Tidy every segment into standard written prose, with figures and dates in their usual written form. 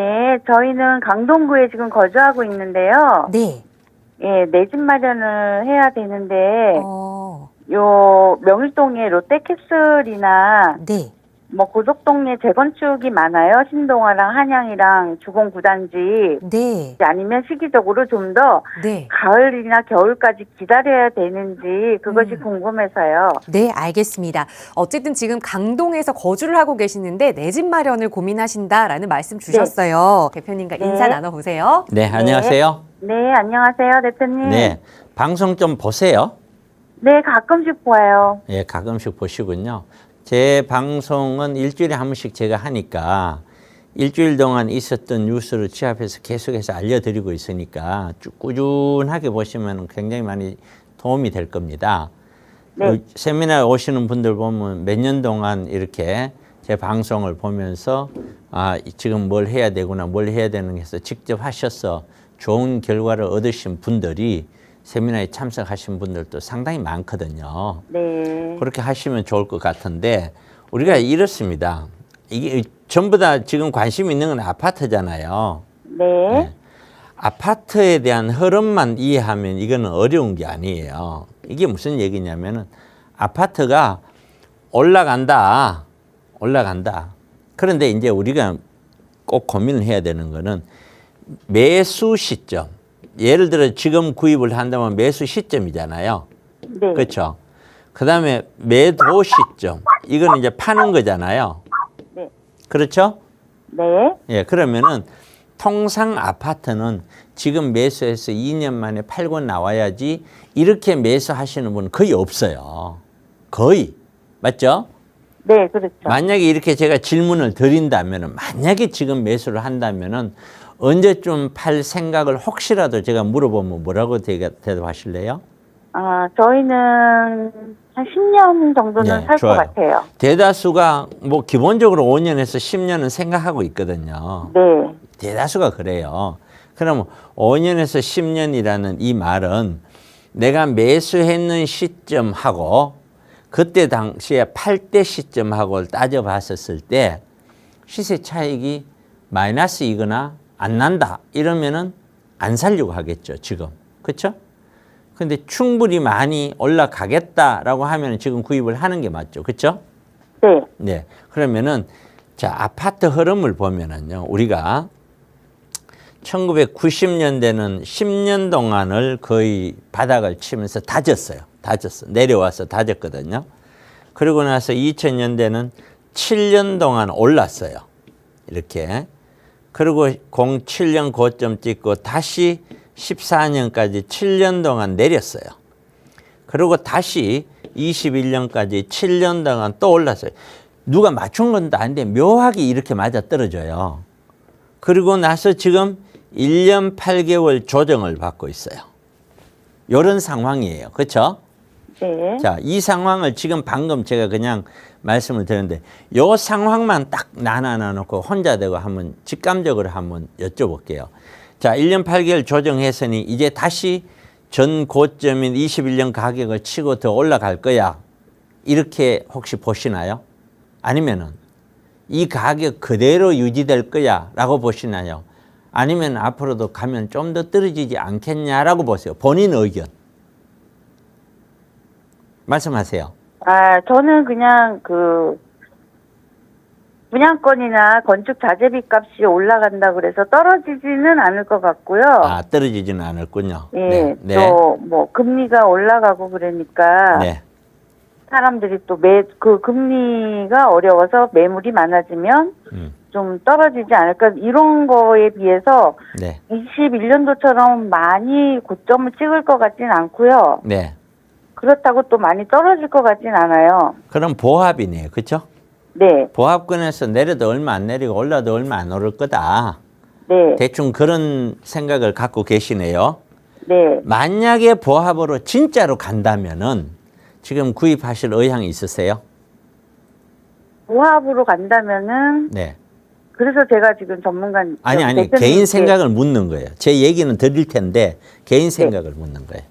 네, 저희는 강동구에 지금 거주하고 있는데요. 네. 예, 내 집 마련을 해야 되는데, 어, 요 명일동에 롯데캐슬이나 네. 뭐 고속동에 재건축이 많아요. 신동아랑 한양이랑 주공 9단지. 네. 아니면 시기적으로 좀 더 네. 가을이나 겨울까지 기다려야 되는지 그것이 궁금해서요. 네, 알겠습니다. 어쨌든 지금 강동에서 거주를 하고 계시는데 내 집 마련을 고민하신다라는 말씀 주셨어요. 대표님과 네. 인사 나눠보세요. 네, 안녕하세요. 네, 안녕하세요, 대표님. 네, 방송 좀 보세요. 네, 가끔씩 봐요. 예, 가끔씩 보시군요. 제 방송은 일주일에 한 번씩 제가 하니까 일주일 동안 있었던 뉴스를 취합해서 계속해서 알려드리고 있으니까 쭉 꾸준하게 보시면 굉장히 많이 도움이 될 겁니다. 네. 세미나에 오시는 분들 보면 몇 년 동안 이렇게 제 방송을 보면서 아, 지금 뭘 해야 되구나, 뭘 해야 되는 해서 직접 하셔서 좋은 결과를 얻으신 분들이 세미나에 참석하신 분들도 상당히 많거든요. 네. 그렇게 하시면 좋을 것 같은데 우리가 이렇습니다. 이게 전부 다 지금 관심 있는 건 아파트잖아요. 네. 네. 아파트에 대한 흐름만 이해하면 이거는 어려운 게 아니에요. 이게 무슨 얘기냐면은 아파트가 올라간다. 그런데 이제 우리가 꼭 고민을 해야 되는 거는 매수 시점. 예를 들어 지금 구입을 한다면 매수 시점이잖아요. 네. 그렇죠. 그다음에 매도 시점. 이거는 이제 파는 거잖아요. 네. 그렇죠? 네. 예, 그러면은 통상 아파트는 지금 매수해서 2년 만에 팔고 나와야지 이렇게 매수하시는 분은 거의 없어요. 거의. 맞죠? 네, 그렇죠. 만약에 이렇게 제가 질문을 드린다면은 만약에 지금 매수를 한다면은 언제쯤 팔 생각을 혹시라도 제가 물어보면 뭐라고 대답하실래요? 아, 저희는 한 10년 정도는 네, 살 것 좋아요. 같아요. 대다수가 뭐 기본적으로 5년에서 10년은 생각하고 있거든요. 네. 대다수가 그래요. 그럼 5년에서 10년이라는 이 말은 내가 매수했는 시점하고 그때 당시에 팔 때 시점하고 따져봤었을 때 시세 차익이 마이너스이거나 안 난다 이러면은 안 살려고 하겠죠, 지금. 그렇죠? 근데 충분히 많이 올라가겠다라고 하면 지금 구입을 하는 게 맞죠. 그렇죠? 네. 네. 그러면은 자, 아파트 흐름을 보면은요. 우리가 1990년대는 10년 동안을 거의 바닥을 치면서 다졌어요. 내려와서 다졌거든요. 그러고 나서 2000년대는 7년 동안 올랐어요. 이렇게. 그리고 07년 고점 찍고 다시 14년까지 7년 동안 내렸어요. 그리고 다시 21년까지 7년 동안 또 올랐어요. 누가 맞춘 건도 아닌데 묘하게 이렇게 맞아 떨어져요. 그리고 나서 지금 1년 8개월 조정을 받고 있어요. 이런 상황이에요. 그렇죠? 네. 자, 이 상황을 지금 방금 제가 그냥 말씀을 드렸는데 이 상황만 딱 나눠놓고 혼자 되고 한번 직감적으로 한번 여쭤볼게요. 자, 1년 8개월 조정했으니 이제 다시 전 고점인 21년 가격을 치고 더 올라갈 거야. 이렇게 혹시 보시나요? 아니면은 이 가격 그대로 유지될 거야 라고 보시나요? 아니면 앞으로도 가면 좀 더 떨어지지 않겠냐라고 보세요. 본인 의견. 말씀하세요. 아, 저는 그냥 분양권이나 건축 자재비 값이 올라간다 그래서 떨어지지는 않을 것 같고요. 아, 떨어지지는 않았군요. 예, 네. 또 뭐 금리가 올라가고 그러니까 네. 사람들이 또 그 금리가 어려워서 매물이 많아지면 좀 떨어지지 않을까 이런 거에 비해서 네. 21년도처럼 많이 고점을 찍을 것 같진 않고요. 네. 그렇다고 또 많이 떨어질 것 같진 않아요. 그럼 보합이네요. 그렇죠? 네, 보합권에서 내려도 얼마 안 내리고 올라도 얼마 안 오를 거다. 네, 대충 그런 생각을 갖고 계시네요. 네. 만약에 보합으로 진짜로 간다면은 지금 구입하실 의향이 있으세요? 보합으로 간다면은 네. 그래서 제가 지금 전문가 아니 개인 생각을 묻는 거예요. 제 얘기는 드릴 텐데 개인 생각을 묻는 거예요.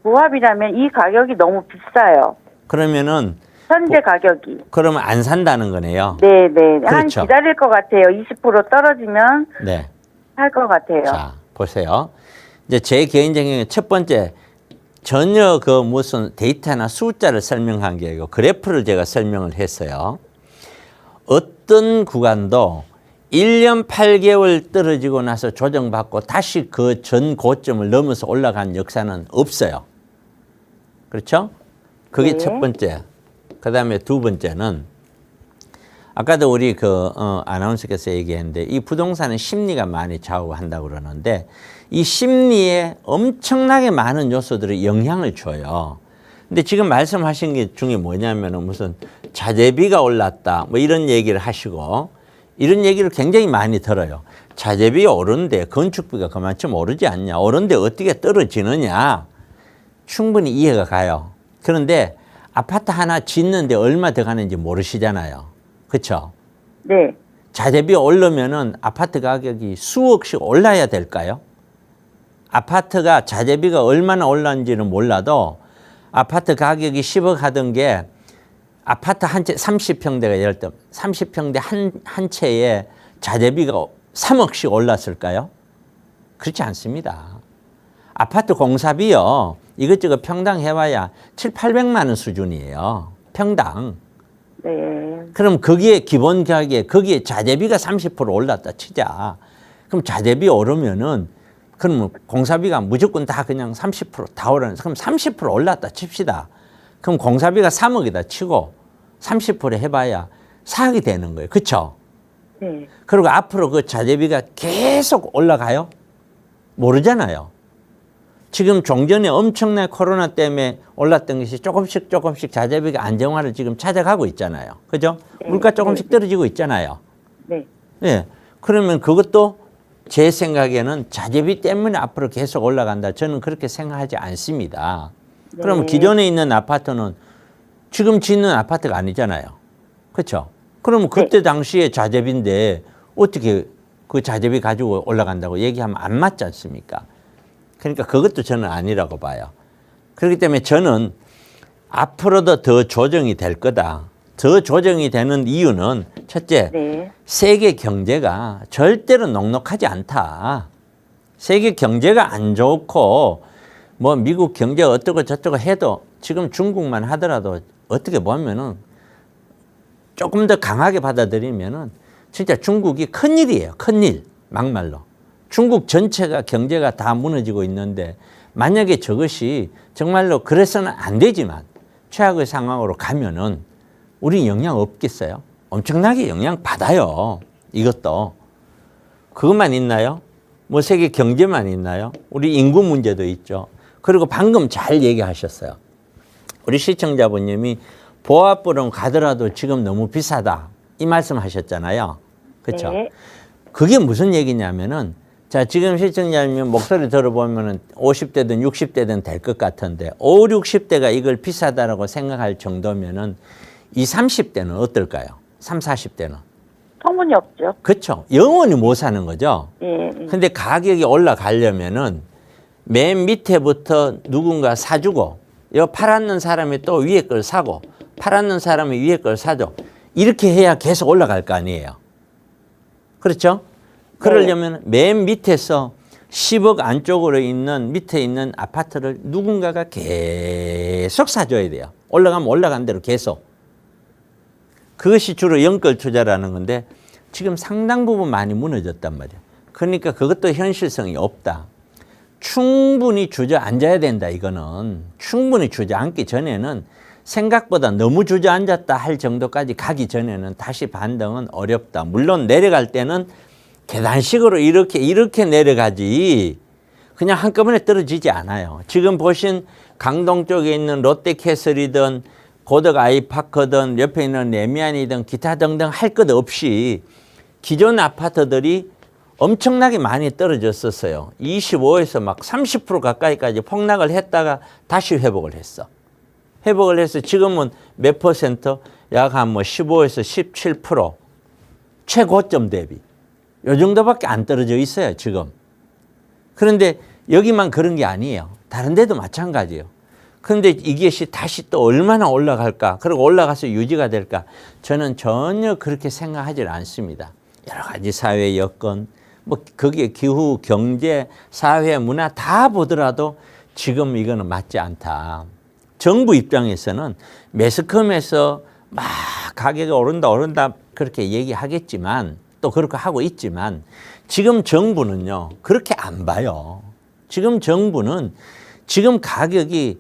보합이라면 이 가격이 너무 비싸요. 그러면은 현재 가격이. 그러면 안 산다는 거네요. 네네. 한 그렇죠. 기다릴 것 같아요. 20% 떨어지면 네. 살 것 같아요. 자, 보세요. 이제 제 개인적인 첫 번째, 전혀 그 무슨 데이터나 숫자를 설명한 게 아니고 그래프를 제가 설명을 했어요. 어떤 구간도 1년 8개월 떨어지고 나서 조정받고 다시 그 전 고점을 넘어서 올라간 역사는 없어요. 그렇죠? 그게 네. 첫 번째. 그 다음에 두 번째는 아까도 우리 아나운서께서 얘기했는데 이 부동산은 심리가 많이 좌우한다고 그러는데 이 심리에 엄청나게 많은 요소들이 영향을 줘요. 근데 지금 말씀하신 게 중에 뭐냐면은 무슨 자재비가 올랐다 뭐 이런 얘기를 하시고 이런 얘기를 굉장히 많이 들어요. 자재비 오르는데 건축비가 그만큼 오르지 않냐. 오르는데 어떻게 떨어지느냐. 충분히 이해가 가요. 그런데 아파트 하나 짓는데 얼마 더 가는지 모르시잖아요. 그렇죠? 네. 자재비 오르면은 아파트 가격이 수억씩 올라야 될까요? 아파트가 자재비가 얼마나 올랐는지는 몰라도 아파트 가격이 10억 하던 게 아파트 한 채 30평대가 예를 들면 30평대 한 채에 자재비가 3억씩 올랐을까요? 그렇지 않습니다. 아파트 공사비요. 이것저것 평당 해봐야 700~800만 원 수준이에요. 평당. 네. 그럼 거기에 기본 가격에 거기에 자재비가 30% 올랐다 치자. 그럼 자재비 오르면은 그러면 공사비가 무조건 다 그냥 30%다 오르는. 그럼 30% 올랐다 칩시다. 그럼 공사비가 3억이다 치고 30% 해봐야 4억이 되는 거예요. 그렇죠? 네. 그리고 앞으로 그 자재비가 계속 올라가요? 모르잖아요. 지금 종전에 엄청난 코로나 때문에 올랐던 것이 조금씩 자재비가 안정화를 지금 찾아가고 있잖아요. 그죠? 네. 물가 조금씩 떨어지고 있잖아요. 네. 예. 그러면 그것도 제 생각에는 자재비 때문에 앞으로 계속 올라간다. 저는 그렇게 생각하지 않습니다. 네. 그러면 기존에 있는 아파트는 지금 짓는 아파트가 아니잖아요. 그렇죠? 그러면 그때 당시에 자재비인데 어떻게 그 자재비 가지고 올라간다고 얘기하면 안 맞지 않습니까? 그러니까 그것도 저는 아니라고 봐요. 그렇기 때문에 저는 앞으로도 더 조정이 될 거다. 더 조정이 되는 이유는 첫째, 네. 세계 경제가 절대로 녹록하지 않다. 세계 경제가 안 좋고 뭐 미국 경제가 어쩌고 저쩌고 해도 지금 중국만 하더라도 어떻게 보면은 조금 더 강하게 받아들이면은 진짜 중국이 큰일이에요. 큰일. 막말로. 중국 전체가 경제가 다 무너지고 있는데 만약에 저것이 정말로 그래서는 안 되지만 최악의 상황으로 가면은 우리 영향 없겠어요? 엄청나게 영향 받아요. 이것도. 그것만 있나요? 뭐 세계 경제만 있나요? 우리 인구 문제도 있죠. 그리고 방금 잘 얘기하셨어요. 우리 시청자분님이 보합부름 가더라도 지금 너무 비싸다. 이 말씀 하셨잖아요. 그렇죠? 네. 그게 무슨 얘기냐면은 자, 지금 시청자님 목소리 들어보면은 50대든 60대든 될 것 같은데 5, 60대가 이걸 비싸다라고 생각할 정도면은 20, 30대는 어떨까요? 30, 40대는. 성분이 없죠. 그렇죠. 영원히 못 사는 거죠. 예. 근데 가격이 올라가려면은 맨 밑에부터 누군가 사주고 요 팔았는 사람이 또 위에 걸 사고 팔았는 사람이 위에 걸 사죠. 이렇게 해야 계속 올라갈 거 아니에요. 그렇죠? 그러려면 맨 밑에서 10억 안쪽으로 있는 밑에 있는 아파트를 누군가가 계속 사줘야 돼요. 올라가면 올라간 대로 계속. 그것이 주로 연끌 투자라는 건데 지금 상당 부분 많이 무너졌단 말이에요. 그러니까 그것도 현실성이 없다. 충분히 주저앉아야 된다. 이거는 충분히 주저앉기 전에는 생각보다 너무 주저앉았다 할 정도까지 가기 전에는 다시 반등은 어렵다. 물론 내려갈 때는 계단식으로 이렇게 내려가지 그냥 한꺼번에 떨어지지 않아요. 지금 보신 강동 쪽에 있는 롯데캐슬이든 고덕 아이파크든 옆에 있는 레미안이든 기타 등등 할 것 없이 기존 아파트들이 엄청나게 많이 떨어졌었어요. 25에서 막 30% 가까이까지 폭락을 했다가 다시 회복을 했어. 회복을 해서 지금은 몇 퍼센트? 약 한 뭐 15에서 17% 최고점 대비. 요 정도밖에 안 떨어져 있어요, 지금. 그런데 여기만 그런 게 아니에요. 다른 데도 마찬가지예요. 그런데 이것이 다시 또 얼마나 올라갈까? 그리고 올라가서 유지가 될까? 저는 전혀 그렇게 생각하지 않습니다. 여러 가지 사회 여건, 뭐 거기에 기후, 경제, 사회, 문화 다 보더라도 지금 이거는 맞지 않다. 정부 입장에서는 매스컴에서 막 가격이 오른다 그렇게 얘기하겠지만 또 그렇게 하고 있지만 지금 정부는요 그렇게 안 봐요. 지금 정부는 지금 가격이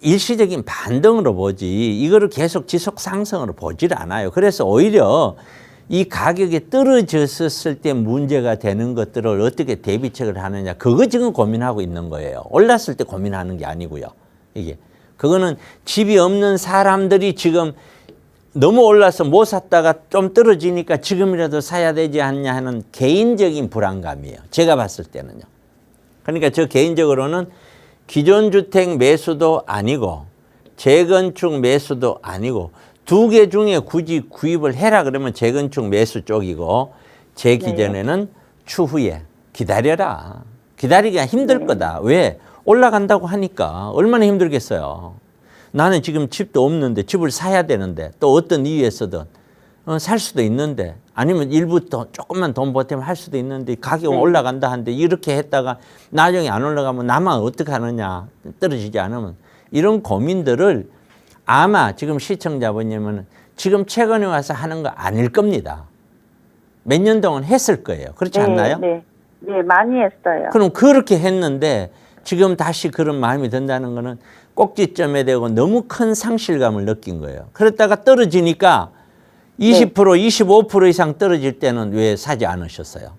일시적인 반등으로 보지 이거를 계속 지속 상승으로 보질 않아요. 그래서 오히려 이 가격이 떨어졌을 때 문제가 되는 것들을 어떻게 대비책을 하느냐 그거 지금 고민하고 있는 거예요. 올랐을 때 고민하는 게 아니고요. 이게 그거는 집이 없는 사람들이 지금 너무 올라서 못 샀다가 좀 떨어지니까 지금이라도 사야 되지 않냐 하는 개인적인 불안감이에요. 제가 봤을 때는요. 그러니까 저 개인적으로는 기존 주택 매수도 아니고 재건축 매수도 아니고 두 개 중에 굳이 구입을 해라 그러면 재건축 매수 쪽이고 제 기준에는 추후에 기다려라. 기다리기가 힘들 거다. 왜? 올라간다고 하니까 얼마나 힘들겠어요. 나는 지금 집도 없는데 집을 사야 되는데 또 어떤 이유에서든 살 수도 있는데 아니면 일부 더 조금만 돈 보태면 할 수도 있는데 가격은 올라간다 하는데 이렇게 했다가 나중에 안 올라가면 나만 어떻게 하느냐 떨어지지 않으면 이런 고민들을 아마 지금 시청자분님은 지금 최근에 와서 하는 거 아닐 겁니다. 몇 년 동안 했을 거예요. 그렇지 않나요? 네, 많이 했어요. 그럼 그렇게 했는데 지금 다시 그런 마음이 든다는 거는 꼭지점에 대고 너무 큰 상실감을 느낀 거예요. 그랬다가 떨어지니까 20%, 25% 이상 떨어질 때는 왜 사지 않으셨어요?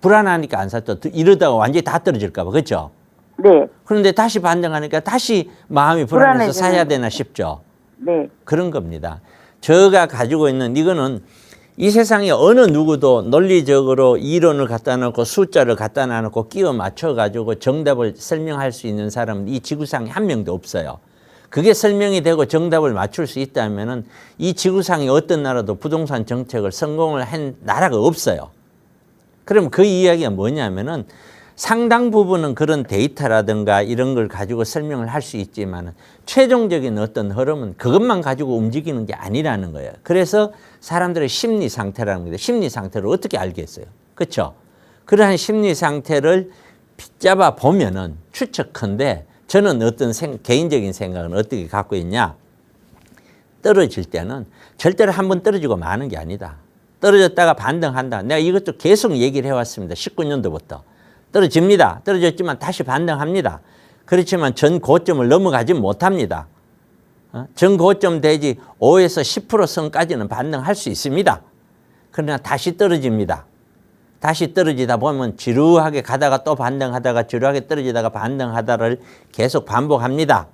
불안하니까 안 샀죠. 이러다가 완전히 다 떨어질까 봐. 그렇죠? 네. 그런데 다시 반등하니까 다시 마음이 불안해서 사야 되나 싶죠? 네. 그런 겁니다. 제가 가지고 있는 이거는 이 세상에 어느 누구도 논리적으로 이론을 갖다 놓고 숫자를 갖다 놓고 끼워 맞춰가지고 정답을 설명할 수 있는 사람은 이 지구상에 한 명도 없어요. 그게 설명이 되고 정답을 맞출 수 있다면은 이 지구상에 어떤 나라도 부동산 정책을 성공을 한 나라가 없어요. 그럼 그 이야기가 뭐냐면은 상당 부분은 그런 데이터라든가 이런 걸 가지고 설명을 할 수 있지만 최종적인 어떤 흐름은 그것만 가지고 움직이는 게 아니라는 거예요. 그래서 사람들의 심리 상태라는 거예요. 심리 상태를 어떻게 알겠어요? 그렇죠? 그러한 심리 상태를 빗잡아 보면은 추측컨대 저는 어떤 개인적인 생각은 어떻게 갖고 있냐? 떨어질 때는 절대로 한번 떨어지고 마는 게 아니다. 떨어졌다가 반등한다. 내가 이것도 계속 얘기를 해왔습니다. 19년도부터. 떨어집니다. 떨어졌지만 다시 반등합니다. 그렇지만 전 고점을 넘어가지 못합니다. 전 고점 대지 5에서 10% 선까지는 반등할 수 있습니다. 그러나 다시 떨어집니다. 다시 떨어지다 보면 지루하게 가다가 또 반등하다가 지루하게 떨어지다가 반등하다를 계속 반복합니다.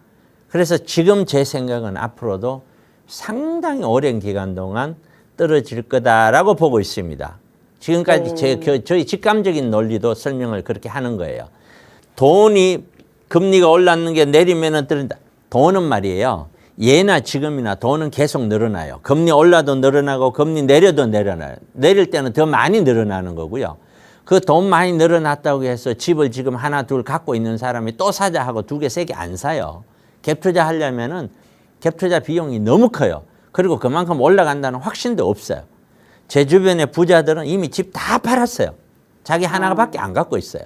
그래서 지금 제 생각은 앞으로도 상당히 오랜 기간 동안 떨어질 거다라고 보고 있습니다. 지금까지 저희 직감적인 논리도 설명을 그렇게 하는 거예요. 돈이 금리가 올랐는 게 내리면은 떨어진다. 돈은 말이에요. 예나 지금이나 돈은 계속 늘어나요. 금리 올라도 늘어나고 금리 내려도 늘어나요. 내릴 때는 더 많이 늘어나는 거고요. 그 돈 많이 늘어났다고 해서 집을 지금 하나 둘 갖고 있는 사람이 또 사자 하고 두 개, 세 개 안 사요. 갭 투자 하려면은 갭 투자 비용이 너무 커요. 그리고 그만큼 올라간다는 확신도 없어요. 제 주변의 부자들은 이미 집 다 팔았어요. 자기 하나밖에 안 갖고 있어요.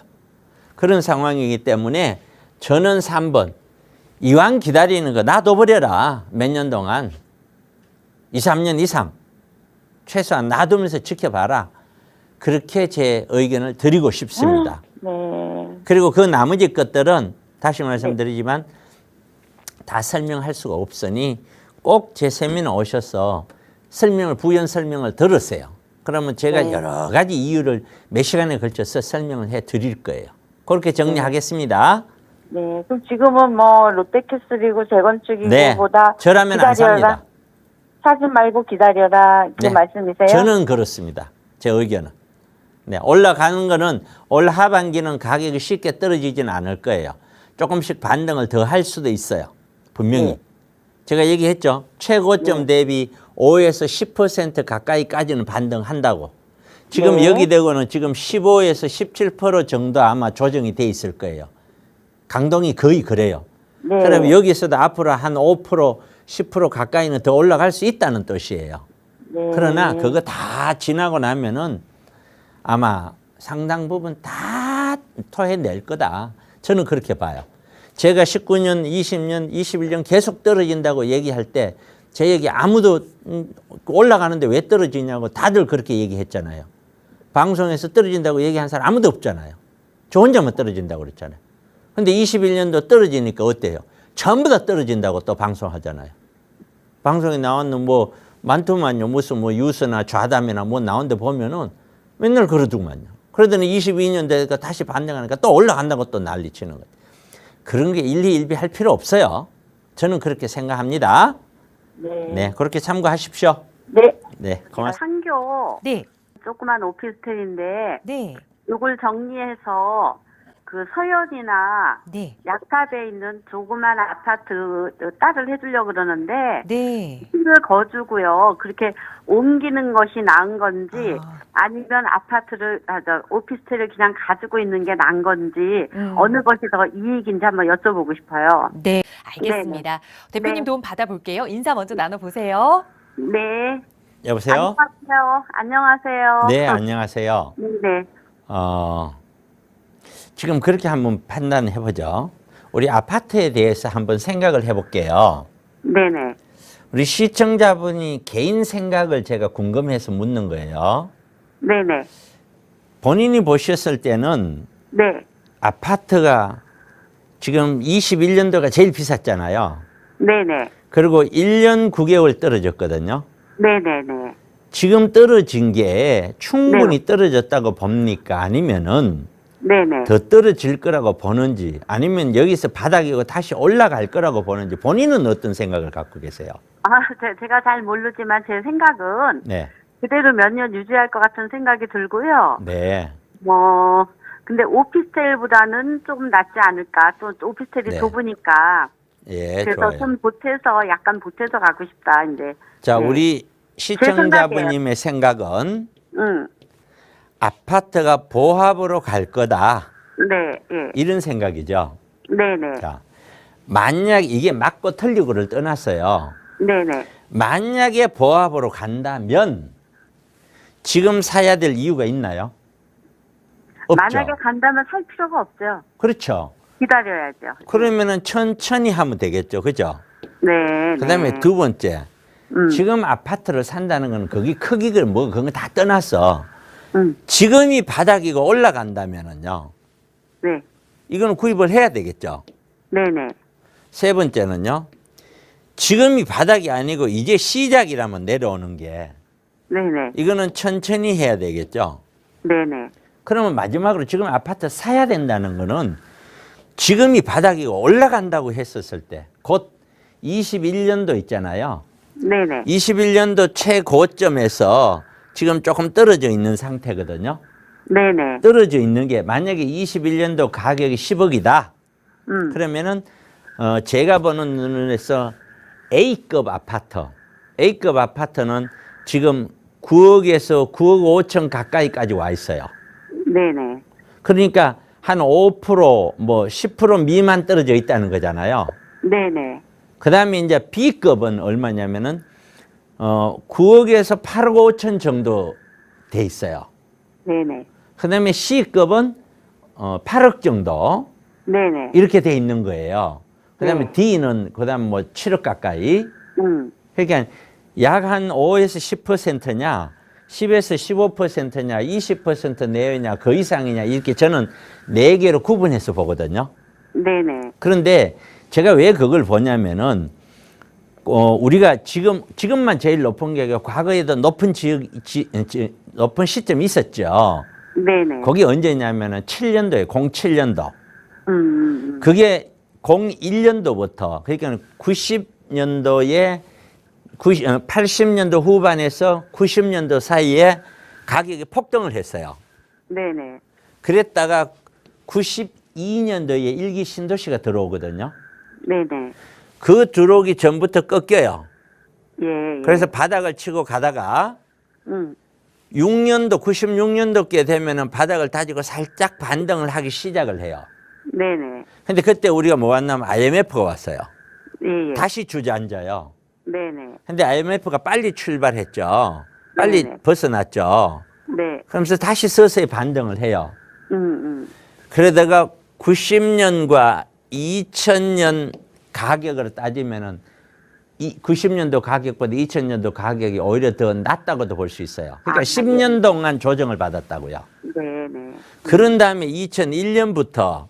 그런 상황이기 때문에 저는 3번 이왕 기다리는 거 놔둬버려라. 몇 년 동안 2, 3년 이상 최소한 놔두면서 지켜봐라. 그렇게 제 의견을 드리고 싶습니다. 네. 그리고 그 나머지 것들은 다시 말씀드리지만 다 설명할 수가 없으니 꼭 제 세미나 오셔서 부연 설명을 들으세요. 그러면 제가 여러 가지 이유를 몇 시간에 걸쳐서 설명을 해 드릴 거예요. 그렇게 정리하겠습니다. 네. 그럼 지금은 뭐 롯데캐슬이고 재건축이고 네. 보다 저라면 안 삽니다. 사지 말고 기다려라. 이게 말씀이세요? 저는 그렇습니다. 제 의견은. 네. 올라가는 거는 올 하반기는 가격이 쉽게 떨어지지는 않을 거예요. 조금씩 반등을 더 할 수도 있어요. 분명히. 제가 얘기했죠. 최고점 대비 5에서 10% 가까이까지는 반등한다고. 지금 여기 되고는 지금 15에서 17% 정도 아마 조정이 돼 있을 거예요. 강동이 거의 그래요. 네. 그러면 여기서도 앞으로 한 5%, 10% 가까이는 더 올라갈 수 있다는 뜻이에요. 네. 그러나 그거 다 지나고 나면은 아마 상당 부분 다 토해낼 거다. 저는 그렇게 봐요. 제가 19년, 20년, 21년 계속 떨어진다고 얘기할 때 제 얘기 아무도 올라가는데 왜 떨어지냐고 다들 그렇게 얘기했잖아요. 방송에서 떨어진다고 얘기한 사람 아무도 없잖아요. 저 혼자만 떨어진다고 그랬잖아요. 근데 21년도 떨어지니까 어때요? 전부 다 떨어진다고 또 방송하잖아요. 방송에 나왔는 뭐 많더만요. 무슨 뭐 유스나 좌담이나 뭐 나온 데 보면은 맨날 그러더만요. 그러더니 22년 되니까 다시 반등하니까 또 올라간다고 또 난리 치는 거예요. 그런 게 일희일비 할 필요 없어요. 저는 그렇게 생각합니다. 네. 네, 그렇게 참고하십시오. 네. 네, 고맙습니다. 상교 네. 조그만 오피스텔인데 네. 요걸 정리해서 그 서현이나 네. 약탑에 있는 조그만 아파트 딸을 해주려고 그러는데 네. 집을 거주고요. 그렇게 옮기는 것이 나은 건지 아니면 아파트를 오피스텔을 그냥 가지고 있는 게 나은 건지 어느 것이 더 이익인지 한번 여쭤보고 싶어요. 네. 알겠습니다. 대표님 네. 도움 받아볼게요. 인사 먼저 나눠보세요. 네. 여보세요? 안녕하세요. 네, 안녕하세요. 네. 지금 그렇게 한번 판단해 보죠. 우리 아파트에 대해서 한번 생각을 해볼게요. 네네. 우리 시청자분이 개인 생각을 제가 궁금해서 묻는 거예요. 네네. 본인이 보셨을 때는 네. 아파트가 지금 21년도가 제일 비쌌잖아요. 네네. 그리고 1년 9개월 떨어졌거든요. 네네네. 지금 떨어진 게 충분히 떨어졌다고 봅니까? 아니면은 네네. 더 떨어질 거라고 보는지, 아니면 여기서 바닥이고 다시 올라갈 거라고 보는지, 본인은 어떤 생각을 갖고 계세요? 제가 잘 모르지만 제 생각은 네. 그대로 몇 년 유지할 것 같은 생각이 들고요. 네. 근데 오피스텔보다는 조금 낫지 않을까. 또 오피스텔이 네. 좁으니까. 예, 그래서 좋아요. 좀 약간 보태서 가고 싶다, 이제. 자, 네. 우리 시청자분님의 생각은 응. 아파트가 보합으로 갈 거다. 네, 예. 이런 생각이죠. 네네. 자, 만약 이게 맞고 틀리고를 떠났어요. 네네. 만약에 보합으로 간다면 지금 사야 될 이유가 있나요? 없죠. 만약에 간다면 살 필요가 없죠. 그렇죠. 기다려야죠. 그러면은 천천히 하면 되겠죠. 그죠? 네. 그다음에 네. 두 번째. 지금 아파트를 산다는 건 거기 크기를 뭐 그런 거 다 떠났어. 지금이 바닥이고 올라간다면은요. 네. 이거는 구입을 해야 되겠죠. 네네. 세 번째는요. 지금이 바닥이 아니고 이제 시작이라면 내려오는 게 네네. 이거는 천천히 해야 되겠죠. 네네. 그러면 마지막으로 지금 아파트 사야 된다는 거는 지금이 바닥이고 올라간다고 했었을 때 곧 21년도 있잖아요. 네네. 21년도 최고점에서 지금 조금 떨어져 있는 상태거든요. 네네. 떨어져 있는 게 만약에 21년도 가격이 10억이다. 그러면은 제가 보는 눈에서 A급 아파트, A급 아파트는 지금 9억에서 9억 5천 가까이까지 와 있어요. 네네. 그러니까 한 5%, 뭐 10% 미만 떨어져 있다는 거잖아요. 네네. 그 다음에 이제 B급은 얼마냐면은 9억에서 8억 5천 정도 돼 있어요. 네네. 그 다음에 C급은 8억 정도 네네. 이렇게 돼 있는 거예요. 그 다음에 네. D는 그 다음 뭐 7억 가까이. 그러니까 약 한 5에서 10%냐, 10에서 15%냐, 20% 내외냐, 그 이상이냐, 이렇게 저는 4개로 구분해서 보거든요. 네네. 그런데 제가 왜 그걸 보냐면은, 우리가 지금만 제일 높은 게 아니라 과거에도 높은 높은 시점이 있었죠. 네네. 거기 언제냐면은 7년도에 07년도. 음. 그게 01년도부터, 그러니까 90년도에 80년도 후반에서 90년도 사이에 가격이 폭등을 했어요. 네네. 그랬다가 92년도에 일기 신도시가 들어오거든요. 네네. 그 들어오기 전부터 꺾여요. 예. 그래서 바닥을 치고 가다가 음. 6년도, 96년도께 되면은 바닥을 다지고 살짝 반등을 하기 시작을 해요. 네네. 근데 그때 우리가 뭐 왔냐면 IMF가 왔어요. 예, 예. 다시 주저앉아요. 네네. 근데 IMF가 빨리 출발했죠. 빨리 네네. 벗어났죠. 네. 그러면서 다시 서서히 반등을 해요. 음. 그러다가 90년과 2000년 가격으로 따지면은 90년도 가격보다 2000년도 가격이 오히려 더 낮다고도 볼 수 있어요. 그러니까 아, 10년 동안 조정을 받았다고요. 네네. 그런 다음에 2001년부터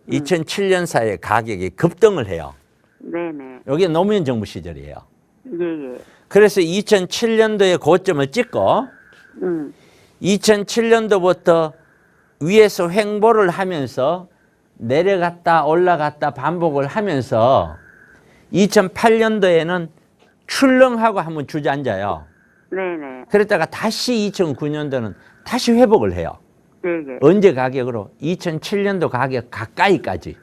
2007년 사이에 가격이 급등을 해요. 네네. 여기 노무현 정부 시절이에요. 예, 예. 그래서 2007년도에 고점을 찍고 2007년도부터 위에서 횡보를 하면서 내려갔다 올라갔다 반복을 하면서 2008년도에는 출렁하고 한번 주저앉아요. 네네. 그랬다가 다시 2009년도는 다시 회복을 해요. 예, 예. 언제 가격으로? 2007년도 가격 가까이까지.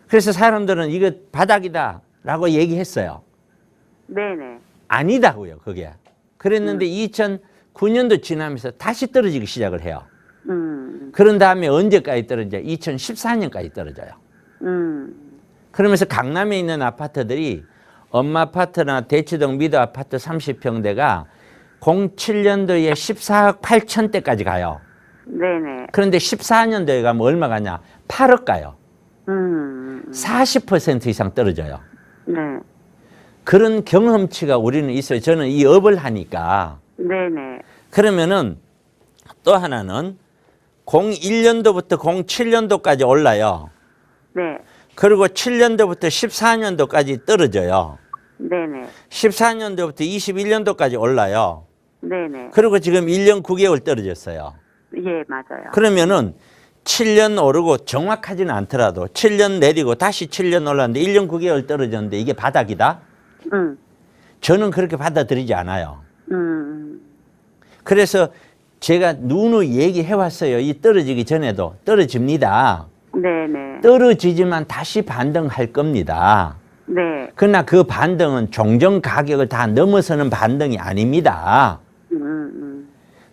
그래서 사람들은 이거 바닥이다 라고 얘기했어요. 네네. 아니다고요, 그게. 그랬는데 2009년도 지나면서 다시 떨어지기 시작을 해요. 그런 다음에 언제까지 떨어져요? 2014년까지 떨어져요. 그러면서 강남에 있는 아파트들이 엄마 아파트나 대치동 미도 아파트 30평대가 07년도에 14억 8천대까지 가요. 네네. 그런데 14년도에 가면 얼마 가냐? 8억 가요. 40% 이상 떨어져요. 네. 그런 경험치가 우리는 있어요. 저는 이 업을 하니까. 네네. 그러면은 또 하나는 01년도부터 07년도까지 올라요. 네. 그리고 7년도부터 14년도까지 떨어져요. 네네. 14년도부터 21년도까지 올라요. 네네. 그리고 지금 1년 9개월 떨어졌어요. 예, 맞아요. 그러면은 7년 오르고 정확하지는 않더라도 7년 내리고 다시 7년 올랐는데 1년 9개월 떨어졌는데 이게 바닥이다? 저는 그렇게 받아들이지 않아요. 그래서 제가 누누이 얘기해 왔어요. 이 떨어지기 전에도 떨어집니다. 네네. 떨어지지만 다시 반등할 겁니다. 네. 그러나 그 반등은 종전 가격을 다 넘어서는 반등이 아닙니다.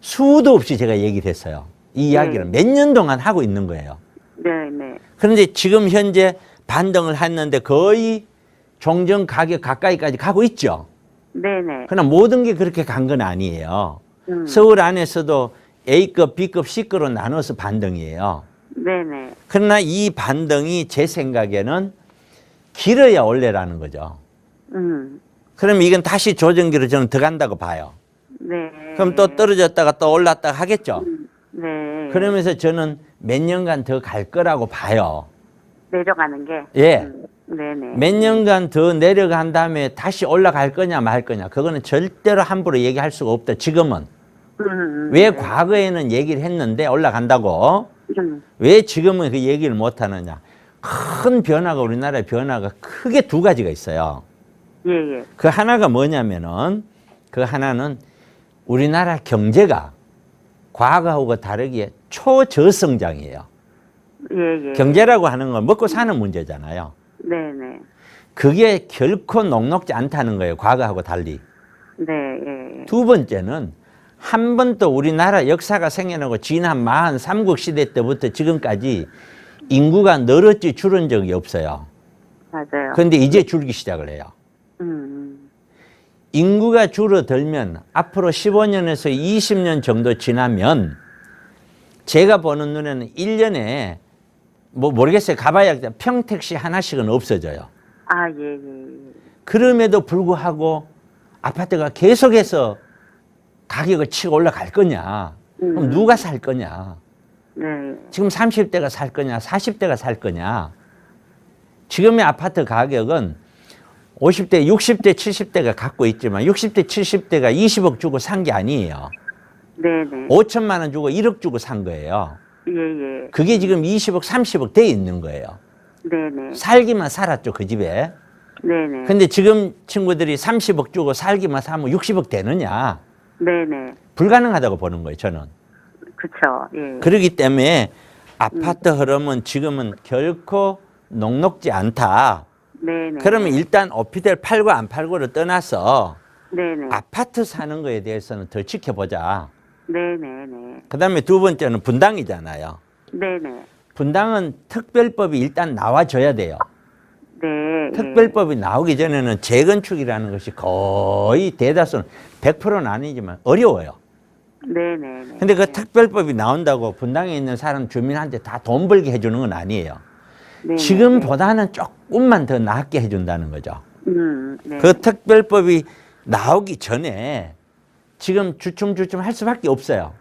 수도 없이 제가 얘기를 했어요. 이 이야기를 몇 년 동안 하고 있는 거예요. 네네. 그런데 지금 현재 반등을 했는데 거의 종전 가격 가까이까지 가고 있죠. 네네. 그러나 모든 게 그렇게 간 건 아니에요. 서울 안에서도 A급, B급, C급으로 나눠서 반등이에요. 네네. 그러나 이 반등이 제 생각에는 길어야 올래라는 거죠. 그럼 이건 다시 조정기로 저는 들어간다고 봐요. 네. 그럼 또 떨어졌다가 또 올랐다가 하겠죠. 네. 그러면서 저는 몇 년간 더 갈 거라고 봐요. 내려가는 게. 예. 네네. 몇 년간 더 내려간 다음에 다시 올라갈 거냐 말 거냐. 그거는 절대로 함부로 얘기할 수가 없다. 지금은. 왜 과거에는 얘기를 했는데 올라간다고. 왜 지금은 그 얘기를 못 하느냐. 큰 변화가 우리나라의 변화가 크게 두 가지가 있어요. 예예. 그 하나가 뭐냐면은 그 하나는 우리나라 경제가 과거하고 다르게 초저성장이에요. 예예. 경제라고 하는 건 먹고 사는 문제잖아요. 네네. 그게 결코 녹록지 않다는 거예요. 과거하고 달리. 네. 예. 두 번째는 한 번도 우리나라 역사가 생겨나고 지난 마한 삼국 시대 때부터 지금까지 인구가 늘었지 줄은 적이 없어요. 맞아요. 그런데 이제 줄기 시작을 해요. 인구가 줄어들면 앞으로 15년에서 20년 정도 지나면 제가 보는 눈에는 1년에 뭐 모르겠어요. 가봐야 평택시 하나씩은 없어져요. 아, 예, 예. 그럼에도 불구하고 아파트가 계속해서 가격을 치고 올라갈 거냐. 그럼 누가 살 거냐. 네. 지금 30대가 살 거냐, 40대가 살 거냐. 지금의 아파트 가격은 50대, 60대, 70대가 갖고 있지만 60대, 70대가 20억 주고 산 게 아니에요. 네네. 5천만 원 주고 1억 주고 산 거예요. 예예. 그게 지금 20억, 30억 돼 있는 거예요. 네네. 살기만 살았죠, 그 집에. 네네. 근데 지금 친구들이 30억 주고 살기만 사면 60억 되느냐. 네네. 불가능하다고 보는 거예요, 저는. 그쵸. 예. 그렇기 때문에 아파트 흐름은 지금은 결코 녹록지 않다. 네네. 그러면 일단 오피델 팔고 안 팔고를 떠나서 네네. 아파트 사는 거에 대해서는 더 지켜보자. 네네네. 그 다음에 두 번째는 분당이잖아요. 네네. 분당은 특별법이 일단 나와줘야 돼요. 네. 특별법이 나오기 전에는 재건축이라는 것이 거의 대다수는 100%는 아니지만 어려워요. 네네. 근데 그 특별법이 나온다고 분당에 있는 사람 주민한테 다 돈 벌게 해주는 건 아니에요. 네. 지금보다는 조금만 더 낫게 해준다는 거죠. 네. 그 특별법이 나오기 전에 지금 주춤주춤 할 수밖에 없어요.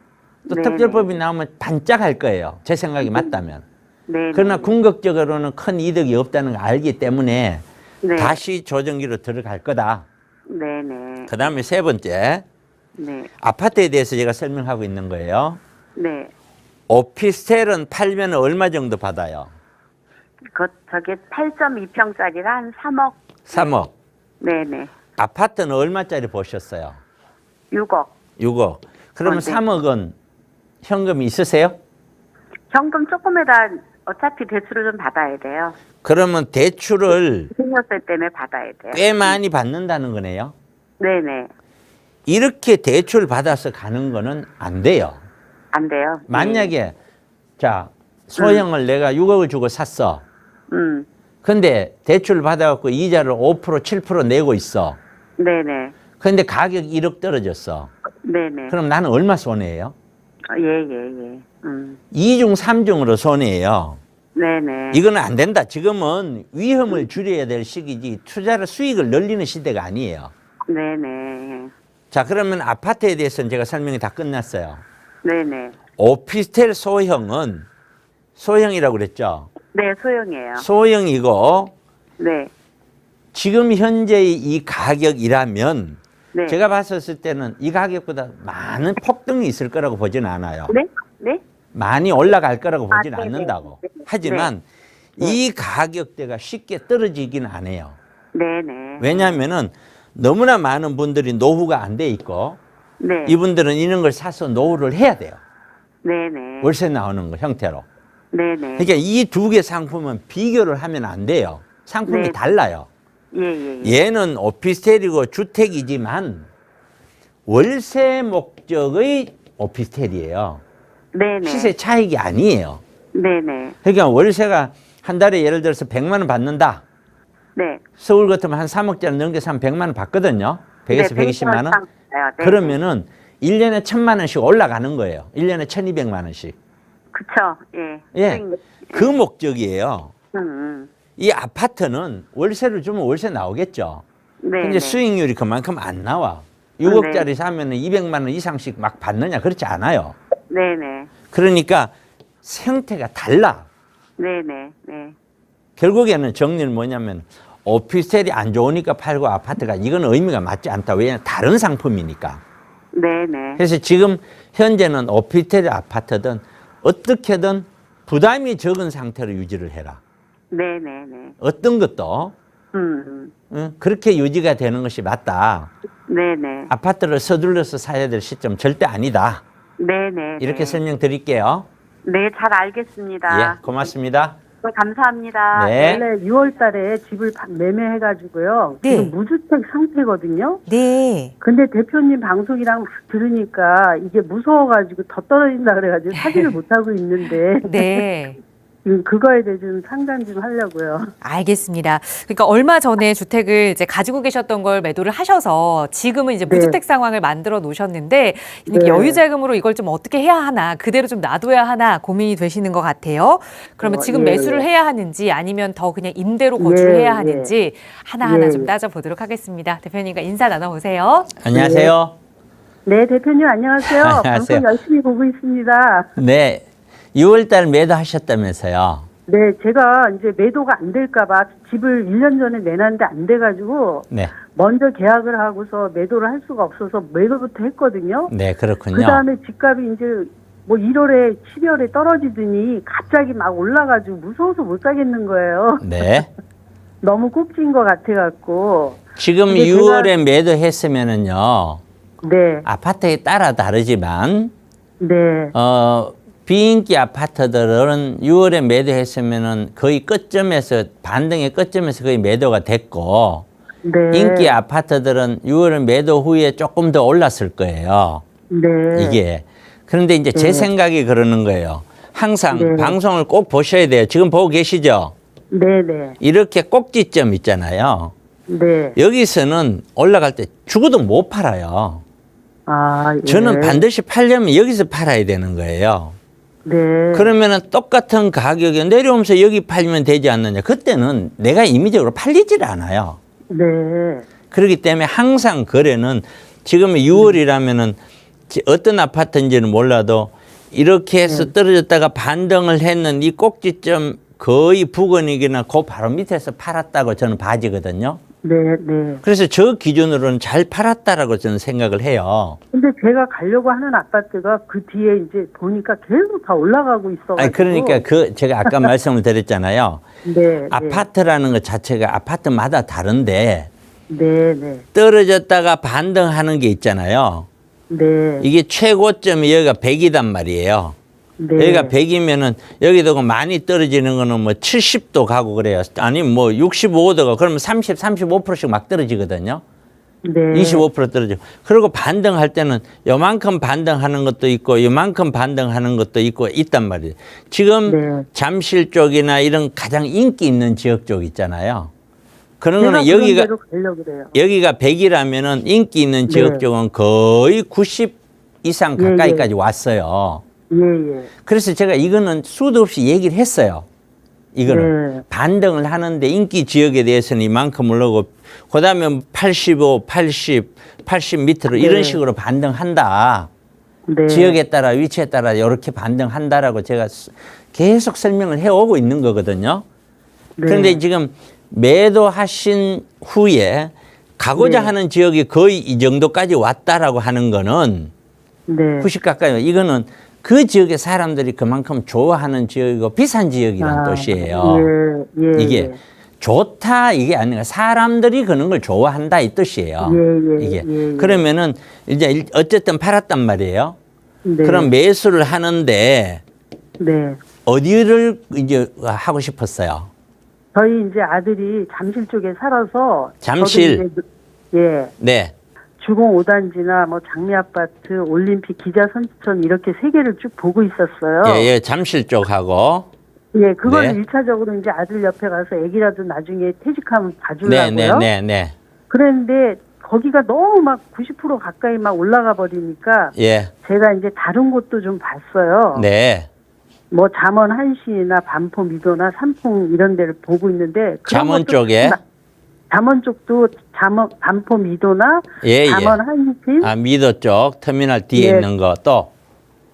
또 네네. 특별법이 나오면 반짝할 거예요. 제 생각이 맞다면. 네. 그러나 궁극적으로는 큰 이득이 없다는 걸 알기 때문에 네. 다시 조정기로 들어갈 거다. 네네. 그 다음에 세 번째, 네. 아파트에 대해서 제가 설명하고 있는 거예요. 네. 오피스텔은 팔면 얼마 정도 받아요? 저게 8.2평짜리라 한 3억. 3억. 네네. 아파트는 얼마짜리 보셨어요? 6억. 6억. 그러면 네. 3억은 현금이 있으세요? 현금 조금에다 어차피 대출을 좀 받아야 돼요. 그러면 대출을 생년세 때문에 받아야 돼요. 꽤 많이 받는다는 거네요. 네네. 이렇게 대출 받아서 가는 거는 안 돼요. 안 돼요. 만약에 자 소형을 내가 6억을 주고 샀어. 근데 대출 받아갖고 이자를 5% 7% 내고 있어. 네네. 근데 가격이 1억 떨어졌어. 네네. 그럼 나는 얼마 손해예요? 예. 2중 3중으로 손해예요. 네네. 이거는 안 된다. 지금은 위험을 줄여야 될 시기지 투자를 수익을 늘리는 시대가 아니에요. 네네. 자 그러면 아파트에 대해서는 제가 설명이 다 끝났어요. 네네. 오피스텔 소형은 소형이라고 그랬죠. 네, 소형이에요. 소형이고 네. 지금 현재의 이 가격이라면 네. 제가 봤었을 때는 이 가격보다 많은 폭등이 있을 거라고 보지는 않아요. 네? 네? 많이 올라갈 거라고 보지는 네네. 않는다고. 네. 하지만 네. 이 가격대가 쉽게 떨어지긴 안 해요. 네네. 왜냐하면은 너무나 많은 분들이 노후가 안 돼 있고 네. 이분들은 이런 걸 사서 노후를 해야 돼요. 네네. 월세 나오는 거 형태로. 네네. 그러니까 이 두 개 상품은 비교를 하면 안 돼요. 상품이 네. 달라요. 예. 얘는 오피스텔이고 주택이지만 월세 목적의 오피스텔이에요. 네네. 시세 차익이 아니에요. 네네. 그러니까 월세가 한 달에 예를 들어서 100만 원 받는다. 네. 서울 같으면 한 3억짜리 넘겨서 한 100만 원 받거든요. 100에서 120만 원. 네. 그러면은 1년에 1,000만 원씩 올라가는 거예요. 1년에 1,200만 원씩. 그쵸. 예. 예. 그 목적이에요. 음. 이 아파트는 월세를 주면 월세 나오겠죠. 네. 근데 수익률이 그만큼 안 나와. 6억짜리 사면 200만 원 이상씩 막 받느냐? 그렇지 않아요. 네네. 그러니까 형태가 달라. 네네. 네. 결국에는 정리는 뭐냐면 오피스텔이 안 좋으니까 팔고 아파트가 이건 의미가 맞지 않다. 왜냐하면 다른 상품이니까. 네네. 그래서 지금 현재는 오피스텔 아파트든 어떻게든 부담이 적은 상태로 유지를 해라. 네네네. 어떤 것도 그렇게 유지가 되는 것이 맞다. 네네. 아파트를 서둘러서 사야 될 시점 절대 아니다. 네네. 이렇게 설명드릴게요. 네, 잘 알겠습니다. 예, 고맙습니다. 네, 감사합니다. 네. 원래 6월 달에 집을 매매해가지고요. 네. 지금 무주택 상태거든요. 네. 근데 대표님 방송이랑 막 들으니까 이게 무서워가지고 더 떨어진다 그래가지고 사지를 못하고 있는데 네. 그거에 대해 좀 상담 좀 하려고요. 알겠습니다. 그러니까 얼마 전에 주택을 이제 가지고 계셨던 걸 매도를 하셔서 지금은 이제 네. 무주택 상황을 만들어 놓으셨는데 네. 여유 자금으로 이걸 좀 어떻게 해야 하나, 그대로 좀 놔둬야 하나 고민이 되시는 것 같아요. 그러면 지금 예, 매수를 예. 해야 하는지 아니면 더 그냥 임대로 거주를 예, 해야 예. 하는지 하나하나 예, 좀 예. 따져보도록 하겠습니다. 대표님과 인사 나눠보세요. 안녕하세요. 네, 대표님 안녕하세요. 안녕하세요. 방송 열심히 보고 있습니다. 네. 6월달 매도하셨다면서요. 네, 제가 이제 매도가 안 될까봐 집을 1년 전에 내놨는데 안 돼가지고 네. 먼저 계약을 하고서 매도를 할 수가 없어서 매도부터 했거든요. 네, 그렇군요. 그 다음에 집값이 이제 뭐 1월에 12월에 떨어지더니 갑자기 막 올라가지고 무서워서 못 사겠는 거예요. 네. 너무 꼭진 것 같아갖고. 지금 근데 6월에 매도했으면은요. 네, 아파트에 따라 다르지만 네, 비인기 아파트들은 6월에 매도했으면은 거의 끝점에서 반등의 끝점에서 거의 매도가 됐고 네. 인기 아파트들은 6월 매도 후에 조금 더 올랐을 거예요. 네. 이게. 그런데 이제 제 네. 생각이 그러는 거예요. 항상 네. 방송을 꼭 보셔야 돼요. 지금 보고 계시죠? 네네. 이렇게 꼭지점 있잖아요. 네. 여기서는 올라갈 때 죽어도 못 팔아요. 아, 예. 저는 반드시 팔려면 여기서 팔아야 되는 거예요. 네. 그러면은 똑같은 가격에 내려오면서 여기 팔면 되지 않느냐. 그때는 내가 임의적으로 팔리질 않아요. 네. 그렇기 때문에 항상 거래는 지금 6월이라면은 어떤 아파트인지는 몰라도 이렇게 해서 떨어졌다가 반등을 했는 이 꼭지점 거의 부근이기나 그 바로 밑에서 팔았다고 저는 봐지거든요. 네, 네. 그래서 저 기준으로는 잘 팔았다라고 저는 생각을 해요. 근데 제가 가려고 하는 아파트가 그 뒤에 이제 보니까 계속 다 올라가고 있어가지고. 아니 그러니까 제가 아까 말씀을 드렸잖아요. 네. 아파트라는 것 자체가 아파트마다 다른데 네, 네. 떨어졌다가 반등하는 게 있잖아요. 네. 이게 최고점이 여기가 100이단 말이에요. 네. 여기가 100이면은 여기도 많이 떨어지는 거는 뭐 70도 가고 그래요. 아니 뭐 65도가 그러면 30, 35%씩 막 떨어지거든요. 네. 25% 떨어지고. 그리고 반등할 때는 요만큼 반등하는 것도 있고 요만큼 반등하는 것도 있고 있단 말이에요. 지금 네. 잠실 쪽이나 이런 가장 인기 있는 지역 쪽 있잖아요. 그런 제가 거는 그런 여기가 데로 가려고 그래요. 여기가 100이라면은 인기 있는 지역 네. 쪽은 거의 90 이상 예, 가까이까지 예. 왔어요. 예, 예. 그래서 제가 이거는 수도 없이 얘기를 했어요. 이거는 네. 반등을 하는데 인기 지역에 대해서는 이만큼 올라오고 그다음에 85, 80, 80 밑으로 이런 네. 식으로 반등한다. 네. 지역에 따라 위치에 따라 이렇게 반등한다라고 제가 계속 설명을 해오고 있는 거거든요. 네. 그런데 지금 매도하신 후에 가고자 네. 하는 지역이 거의 이 정도까지 왔다라고 하는 거는 네. 90 가까이 이거는 그 지역의 사람들이 그만큼 좋아하는 지역이고 비싼 지역이라는 뜻이에요. 예, 예. 이게 좋다 이게 아니라 사람들이 그런 걸 좋아한다 이 뜻이에요. 예, 예, 이게 예, 예. 그러면은 이제 어쨌든 팔았단 말이에요. 네. 그럼 매수를 하는데 네. 어디를 이제 하고 싶었어요? 저희 이제 아들이 잠실 쪽에 살아서. 잠실. 저도 이제 예. 네. 주공 5단지나 뭐 장미아파트, 올림픽, 기자선수촌 이렇게 세 개를 쭉 보고 있었어요. 예, 예, 잠실 쪽하고. 예, 그걸 네. 1차적으로 이제 아들 옆에 가서 애기라도 나중에 퇴직하면 네, 봐주려고요. 네, 네, 네. 그런데 거기가 너무 막 90% 가까이 막 올라가 버리니까 예, 제가 이제 다른 곳도 좀 봤어요. 네. 뭐 잠원 한시나 반포 미도나 삼풍 이런 데를 보고 있는데 그런 잠원 것도 쪽에? 잠원 쪽도 반포 미도나 예, 예. 잠원 한시 아, 미도 쪽 터미널 뒤에 예. 있는 거 또.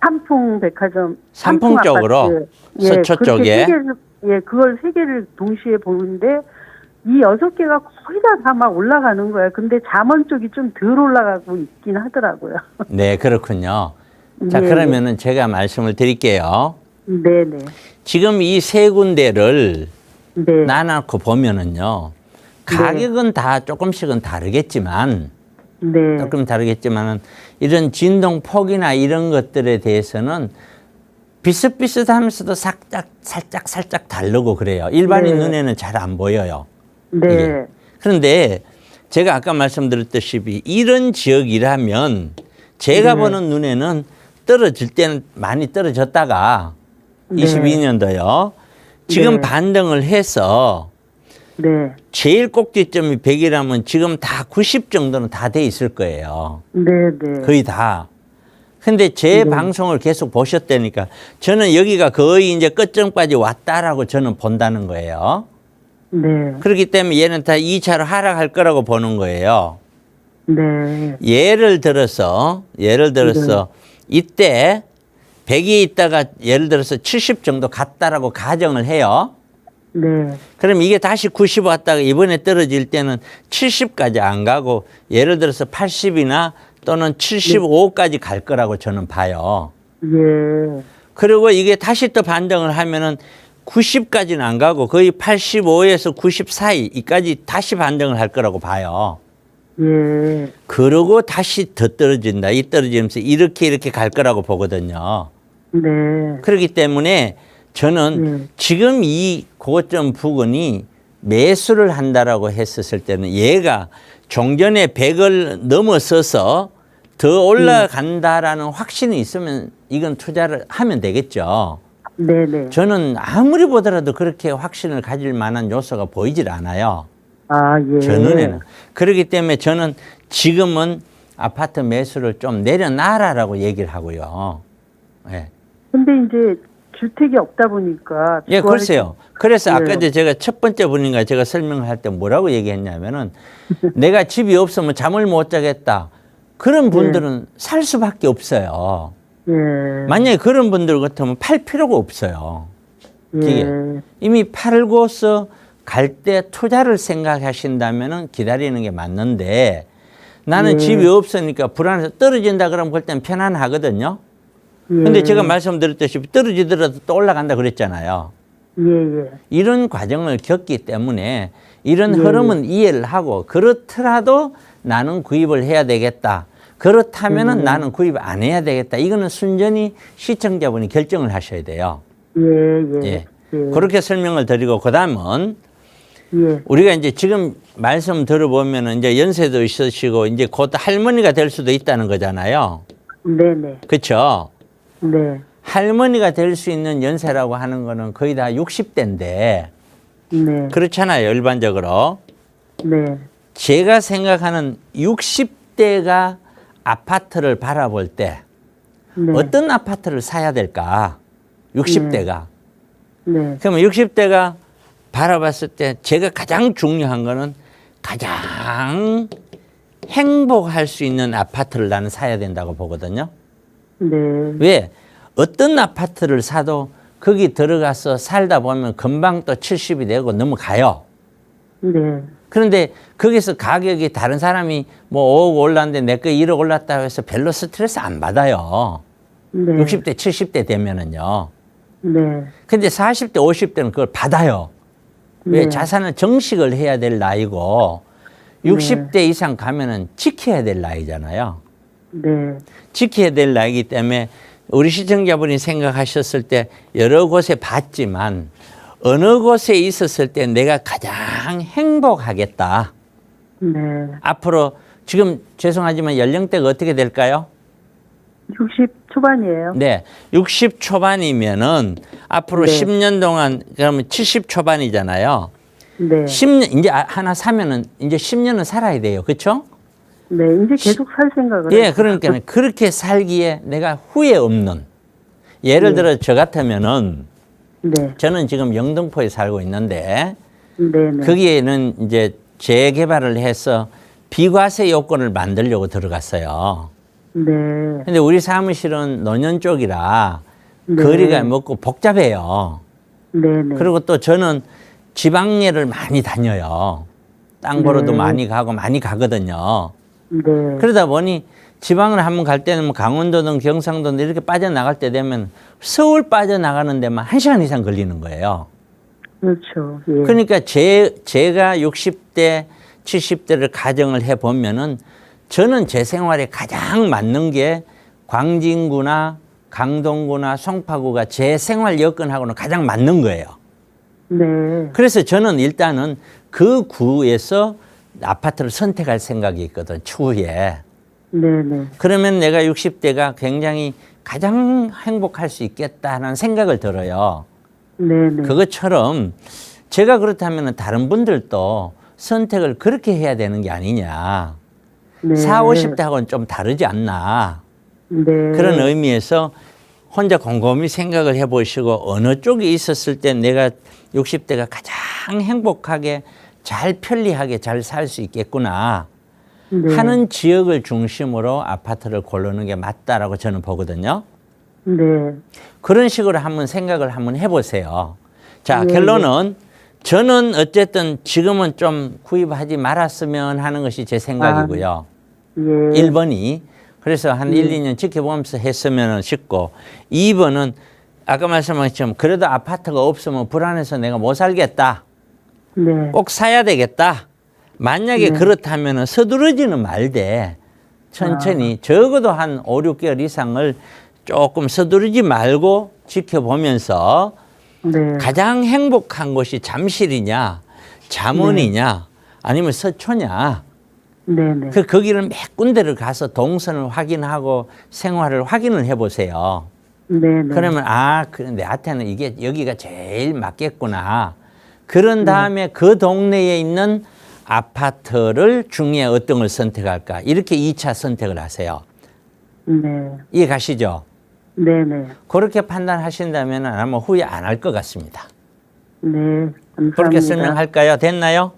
삼풍 백화점 삼풍 삼풍 쪽으로? 아파트. 서초 그렇게 쪽에? 세 개를, 예, 그걸 세 개를 동시에 보는데 이 6개가 거의 다 막 올라가는 거예요. 근데 잠원 쪽이 좀 덜 올라가고 있긴 하더라고요. 네, 그렇군요. 자, 예, 그러면은 제가 말씀을 드릴게요. 네네. 지금 이 세 군데를 네. 나눠놓고 보면은요. 가격은 다 조금씩은 다르겠지만 네. 조금 다르겠지만은 이런 진동 폭이나 이런 것들에 대해서는 비슷비슷하면서도 살짝 다르고 그래요. 일반인 네. 눈에는 잘 안 보여요. 네. 이게. 그런데 제가 아까 말씀드렸듯이 이런 지역이라면 제가 네. 보는 눈에는 떨어질 때는 많이 떨어졌다가 네. 22년도요. 지금 네. 반등을 해서 네. 제일 꼭지점이 100이라면 지금 다 90 정도는 다 돼 있을 거예요. 네. 네. 거의 다. 근데 제 방송을 계속 보셨다니까 저는 여기가 거의 이제 끝점까지 왔다라고 저는 본다는 거예요. 네. 그렇기 때문에 얘는 다 2차로 하락할 거라고 보는 거예요. 네. 예를 들어서 이때 100이 있다가 예를 들어서 70 정도 갔다라고 가정을 해요. 네. 그럼 이게 다시 90 왔다가 이번에 떨어질 때는 70까지 안 가고 예를 들어서 80이나 또는 75까지 갈 거라고 저는 봐요. 예. 그리고 이게 다시 또 반등을 하면은 90까지는 안 가고 거의 85에서 90 사이까지 다시 반등을 할 거라고 봐요. 예. 그러고 다시 더 떨어진다. 이 떨어지면서 이렇게 갈 거라고 보거든요. 네. 그렇기 때문에 저는 지금 이 고점 부근이 매수를 한다라고 했었을 때는 얘가 종전에 100을 넘어서서 더 올라간다라는 확신이 있으면 이건 투자를 하면 되겠죠. 네네. 저는 아무리 보더라도 그렇게 확신을 가질 만한 요소가 보이질 않아요. 아, 예. 제 눈에는. 그렇기 때문에 저는 지금은 아파트 매수를 좀 내려놔라라고 얘기를 하고요. 예. 근데 이제 주택이 없다 보니까. 예, 글쎄요. 그래서 아까 네. 제가 첫 번째 분인가 제가 설명을 할 때 뭐라고 얘기했냐면은 내가 집이 없으면 잠을 못 자겠다. 그런 분들은 살 수밖에 없어요. 예. 만약에 그런 분들 같으면 팔 필요가 없어요. 이게 예. 이미 팔고서 갈 때 투자를 생각하신다면은 기다리는 게 맞는데 나는 예. 집이 없으니까 불안해서 떨어진다 그러면 그때는 편안하거든요. 근데 예. 제가 말씀드렸듯이 떨어지더라도 또 올라간다 그랬잖아요. 예, 예. 이런 과정을 겪기 때문에 이런 예. 흐름은 이해를 하고 그렇더라도 나는 구입을 해야 되겠다. 그렇다면은 나는 구입 안 해야 되겠다. 이거는 순전히 시청자분이 결정을 하셔야 돼요. 예, 예. 예. 예. 그렇게 설명을 드리고 그다음은 예. 우리가 이제 지금 말씀 들어보면은 이제 연세도 있으시고 이제 곧 할머니가 될 수도 있다는 거잖아요. 네네. 그렇죠? 네. 할머니가 될 수 있는 연세라고 하는 거는 거의 다 60대인데 네. 그렇잖아요, 일반적으로. 네. 제가 생각하는 60대가 아파트를 바라볼 때 네. 어떤 아파트를 사야 될까? 60대가. 네. 그러면 60대가 바라봤을 때 제가 가장 중요한 거는 가장 행복할 수 있는 아파트를 나는 사야 된다고 보거든요. 네. 왜? 어떤 아파트를 사도 거기 들어가서 살다 보면 금방 또 70이 되고 넘어가요. 네. 그런데 거기서 가격이 다른 사람이 뭐 5억 올랐는데 내 거 1억 올랐다고 해서 별로 스트레스 안 받아요. 네. 60대, 70대 되면은요. 네. 근데 40대, 50대는 그걸 받아요. 왜? 네. 자산을 정식을 해야 될 나이고 60대 이상 가면은 지켜야 될 나이잖아요. 네. 지켜야 될 나이기 때문에 우리 시청자분이 생각하셨을 때 여러 곳에 봤지만 어느 곳에 있었을 때 내가 가장 행복하겠다. 네. 앞으로 지금 죄송하지만 연령대가 어떻게 될까요? 60 초반이에요. 네. 60 초반이면은 앞으로 네. 10년 동안 그러면 70 초반이잖아요. 네. 10년 이제 하나 사면은 이제 10년은 살아야 돼요. 그렇죠? 네. 이제 계속 살 생각을 예, 해요. 그러니까 그렇게 살기에 내가 후회 없는 예를 네. 들어 저 같으면은 네. 저는 지금 영등포에 살고 있는데 네. 네. 거기에는 이제 재개발을 해서 비과세 요건을 만들려고 들어갔어요. 네. 근데 우리 사무실은 노년 쪽이라 네. 거리가 먹고 복잡해요. 네. 네. 그리고 또 저는 지방예를 많이 다녀요. 땅 보러도 네. 많이 가고 많이 가거든요. 네. 그러다 보니 지방을 한번 갈 때는 뭐 강원도든 경상도든 이렇게 빠져나갈 때 되면 서울 빠져나가는 데만 1시간 이상 걸리는 거예요. 그렇죠. 예. 그러니까 제가 60대, 70대를 가정을 해보면은 저는 제 생활에 가장 맞는 게 광진구나 강동구나 송파구가 제 생활 여건하고는 가장 맞는 거예요. 네. 그래서 저는 일단은 그 구에서 아파트를 선택할 생각이 있거든, 추후에. 네. 네. 그러면 내가 60대가 굉장히 가장 행복할 수 있겠다는 생각을 들어요. 네. 네. 그것처럼 제가 그렇다면 다른 분들도 선택을 그렇게 해야 되는 게 아니냐. 네. 40, 50대하고는 좀 다르지 않나. 네. 그런 의미에서 혼자 곰곰이 생각을 해보시고 어느 쪽에 있었을 때 내가 60대가 가장 행복하게 잘 편리하게 잘 살 수 있겠구나 네. 하는 지역을 중심으로 아파트를 고르는 게 맞다라고 저는 보거든요. 네. 그런 식으로 한번 생각을 한번 해보세요. 자, 네. 결론은 저는 어쨌든 지금은 좀 구입하지 말았으면 하는 것이 제 생각이고요. 예. 1번이 그래서 한 1, 2년 지켜보면서 했으면 싶고 2번은 아까 말씀하셨지만 그래도 아파트가 없으면 불안해서 내가 못 살겠다. 네. 꼭 사야 되겠다. 만약에 그렇다면 서두르지는 말되 천천히 적어도 한 5, 6개월 이상을 조금 서두르지 말고 지켜보면서 네. 가장 행복한 곳이 잠실이냐 잠원이냐 아니면 서초냐 네네. 거기를 몇 군데를 가서 동선을 확인하고 생활을 확인을 해보세요. 네네. 그러면 내한테는 이게 여기가 제일 맞겠구나. 그런 다음에 그 동네에 있는 아파트를 중에 어떤 걸 선택할까? 이렇게 2차 선택을 하세요. 네. 이해 가시죠? 네네. 그렇게 판단하신다면 아마 후회 안 할 것 같습니다. 네. 감사합니다. 그렇게 설명할까요? 됐나요?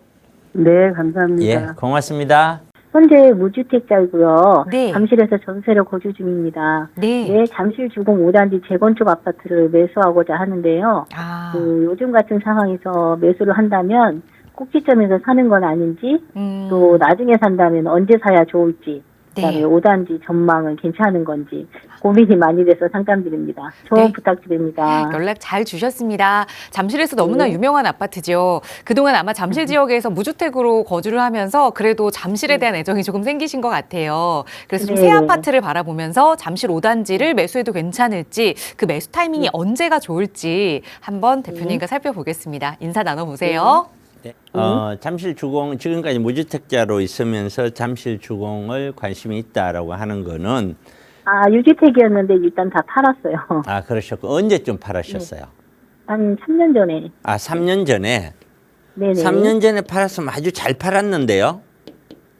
네, 감사합니다. 예, 고맙습니다. 현재 무주택자이고요. 네. 잠실에서 전세로 거주 중입니다. 네. 잠실 주공 5단지 재건축 아파트를 매수하고자 하는데요. 아. 요즘 같은 상황에서 매수를 한다면 꼭지점에서 사는 건 아닌지, 음. 또 나중에 산다면 언제 사야 좋을지, 그다음에 네. 5단지 전망은 괜찮은 건지 고민이 많이 돼서 상담드립니다. 조언 네. 부탁드립니다. 연락 잘 주셨습니다. 잠실에서 너무나 유명한 아파트죠. 그동안 아마 잠실 지역에서 무주택으로 거주를 하면서 그래도 잠실에 대한 애정이 조금 생기신 것 같아요. 그래서 좀 새 네. 아파트를 바라보면서 잠실 5단지를 매수해도 괜찮을지, 그 매수 타이밍이 언제가 좋을지 한번 대표님과 살펴보겠습니다. 인사 나눠보세요. 네. 잠실 주공 지금까지 무주택자로 있으면서 잠실 주공을 관심이 있다라고 하는 거는 유주택이었는데 일단 다 팔았어요. 그러셨고 언제쯤 팔으셨어요? 한 3년 전에. 3년 전에. 네네. 3년 전에 팔았으면 아주 잘 팔았는데요.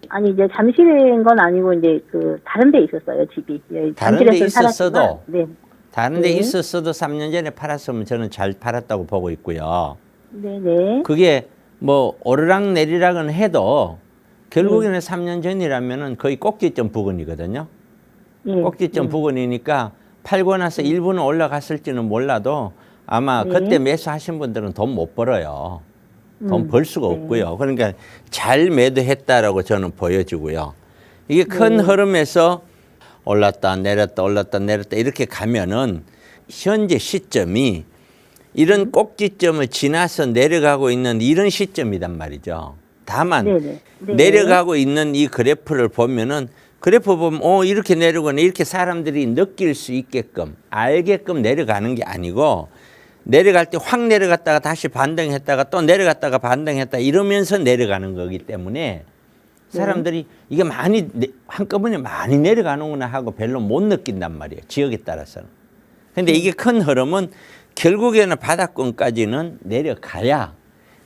아니 이제 잠실인 건 아니고 이제 다른 데 있었어요, 집이. 예, 다른 데 잠실에서 있었어도? 살았지만, 네. 다른 데 네. 있었어도 3년 전에 팔았으면 저는 잘 팔았다고 보고 있고요. 네네. 그게 뭐 오르락 내리락은 해도 결국에는 3년 전이라면은 거의 꼭지점 부근이거든요. 예. 꼭지점 부근이니까 팔고 나서 일부는 올라갔을지는 몰라도 아마 네. 그때 매수하신 분들은 돈 못 벌어요. 돈 벌 수가 네. 없고요. 그러니까 잘 매도했다라고 저는 보여지고요. 이게 큰 흐름에서 올랐다 내렸다 올랐다 내렸다 이렇게 가면은 현재 시점이 이런 꼭지점을 지나서 내려가고 있는 이런 시점이란 말이죠. 다만 네네. 네. 내려가고 있는 이 그래프를 보면은 그래프 보면 이렇게 내려가네 이렇게 사람들이 느낄 수 있게끔 알게끔 내려가는 게 아니고 내려갈 때 확 내려갔다가 다시 반등했다가 또 내려갔다가 반등했다 이러면서 내려가는 거기 때문에 사람들이 이게 많이 한꺼번에 많이 내려가는구나 하고 별로 못 느낀단 말이에요. 지역에 따라서는. 근데 이게 큰 흐름은 결국에는 바닥권까지는 내려가야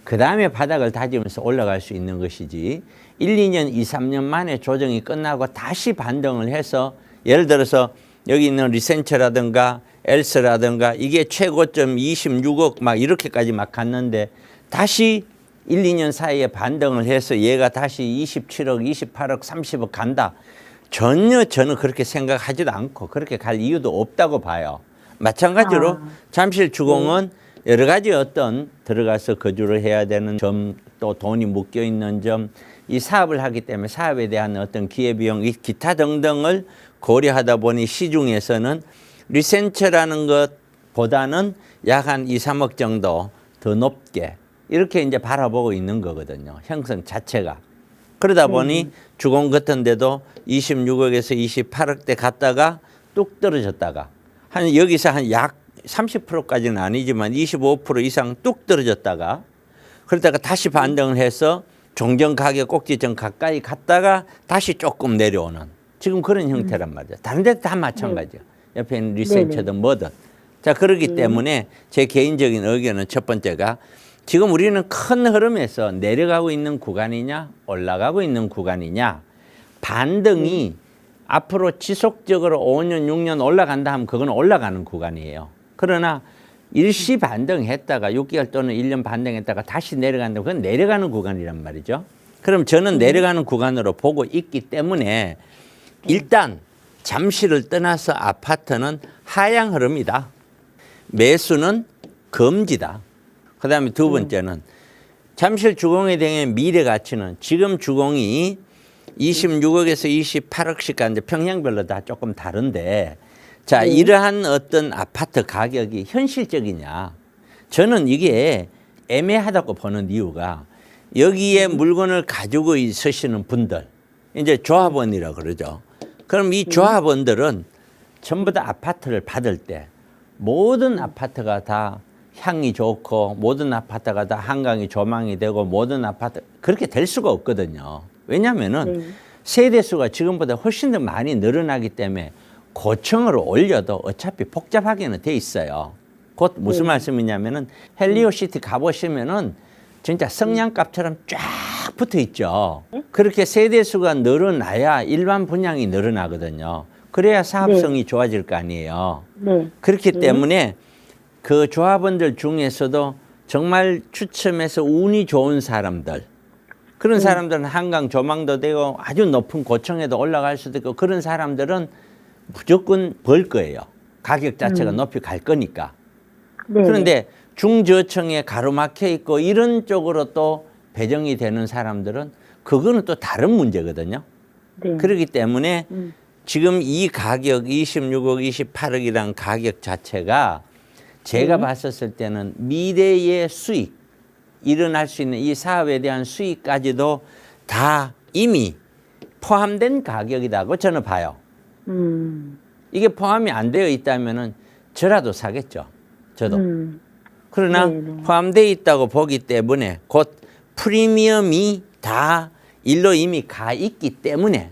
그 다음에 바닥을 다지면서 올라갈 수 있는 것이지 1, 2년, 2, 3년 만에 조정이 끝나고 다시 반등을 해서 예를 들어서 여기 있는 리센처라든가 엘스라든가 이게 최고점 26억 막 이렇게까지 막 갔는데 다시 1, 2년 사이에 반등을 해서 얘가 다시 27억, 28억, 30억 간다. 전혀 저는 그렇게 생각하지도 않고 그렇게 갈 이유도 없다고 봐요. 마찬가지로 잠실 주공은 여러 가지 어떤 들어가서 거주를 해야 되는 점, 또 돈이 묶여 있는 점, 이 사업을 하기 때문에 사업에 대한 어떤 기회비용, 기타 등등을 고려하다 보니 시중에서는 리센처라는 것보다는 약 한 2, 3억 정도 더 높게 이렇게 이제 바라보고 있는 거거든요. 형성 자체가. 그러다 보니 주공 같은 데도 26억에서 28억대 갔다가 뚝 떨어졌다가 여기서 한 약 30%까지는 아니지만 25% 이상 뚝 떨어졌다가 그러다가 다시 반등을 해서 종전 가격 꼭지점 가까이 갔다가 다시 조금 내려오는 지금 그런 형태란 말이죠. 다른 데도 다 마찬가지예요. 옆에 있는 리센처든 뭐든. 자, 그렇기 때문에 제 개인적인 의견은 첫 번째가 지금 우리는 큰 흐름에서 내려가고 있는 구간이냐 올라가고 있는 구간이냐 반등이 앞으로 지속적으로 5년, 6년 올라간다 하면 그건 올라가는 구간이에요. 그러나 일시 반등했다가 6개월 또는 1년 반등했다가 다시 내려간다 그건 내려가는 구간이란 말이죠. 그럼 저는 내려가는 구간으로 보고 있기 때문에 일단 잠시를 떠나서 아파트는 하향 흐름이다. 매수는 금지다. 그 다음에 두 번째는 잠실 주공에 대한 미래 가치는 지금 주공이 26억에서 28억씩 가는데 평양별로 다 조금 다른데 자, 이러한 어떤 아파트 가격이 현실적이냐. 저는 이게 애매하다고 보는 이유가 여기에 물건을 가지고 있으시는 분들, 이제 조합원이라고 그러죠. 그럼 이 조합원들은 전부 다 아파트를 받을 때 모든 아파트가 다 향이 좋고 모든 아파트가 다 한강이 조망이 되고 모든 아파트 그렇게 될 수가 없거든요. 왜냐하면은 세대수가 지금보다 훨씬 더 많이 늘어나기 때문에 고층으로 올려도 어차피 복잡하게는 돼 있어요. 곧 무슨 말씀이냐면은 헬리오시티 가보시면은 진짜 성냥갑처럼 쫙 붙어 있죠. 그렇게 세대수가 늘어나야 일반 분양이 늘어나거든요. 그래야 사업성이 좋아질 거 아니에요. 네. 그렇기 때문에 그 조합원들 중에서도 정말 추첨해서 운이 좋은 사람들, 그런 사람들은 한강 조망도 되고 아주 높은 고층에도 올라갈 수도 있고, 그런 사람들은 무조건 벌 거예요. 가격 자체가 높이 갈 거니까. 네. 그런데 중저층에 가로막혀 있고 이런 쪽으로 또 배정이 되는 사람들은 그거는 또 다른 문제거든요. 네. 그렇기 때문에 지금 이 가격 26억, 28억이라는 가격 자체가 제가 봤었을 때는 미래의 수익, 일어날 수 있는 이 사업에 대한 수익까지도 다 이미 포함된 가격이라고 저는 봐요. 이게 포함이 안 되어 있다면은 저라도 사겠죠. 저도. 그러나 네네. 포함되어 있다고 보기 때문에 곧 프리미엄이 다 일로 이미 가 있기 때문에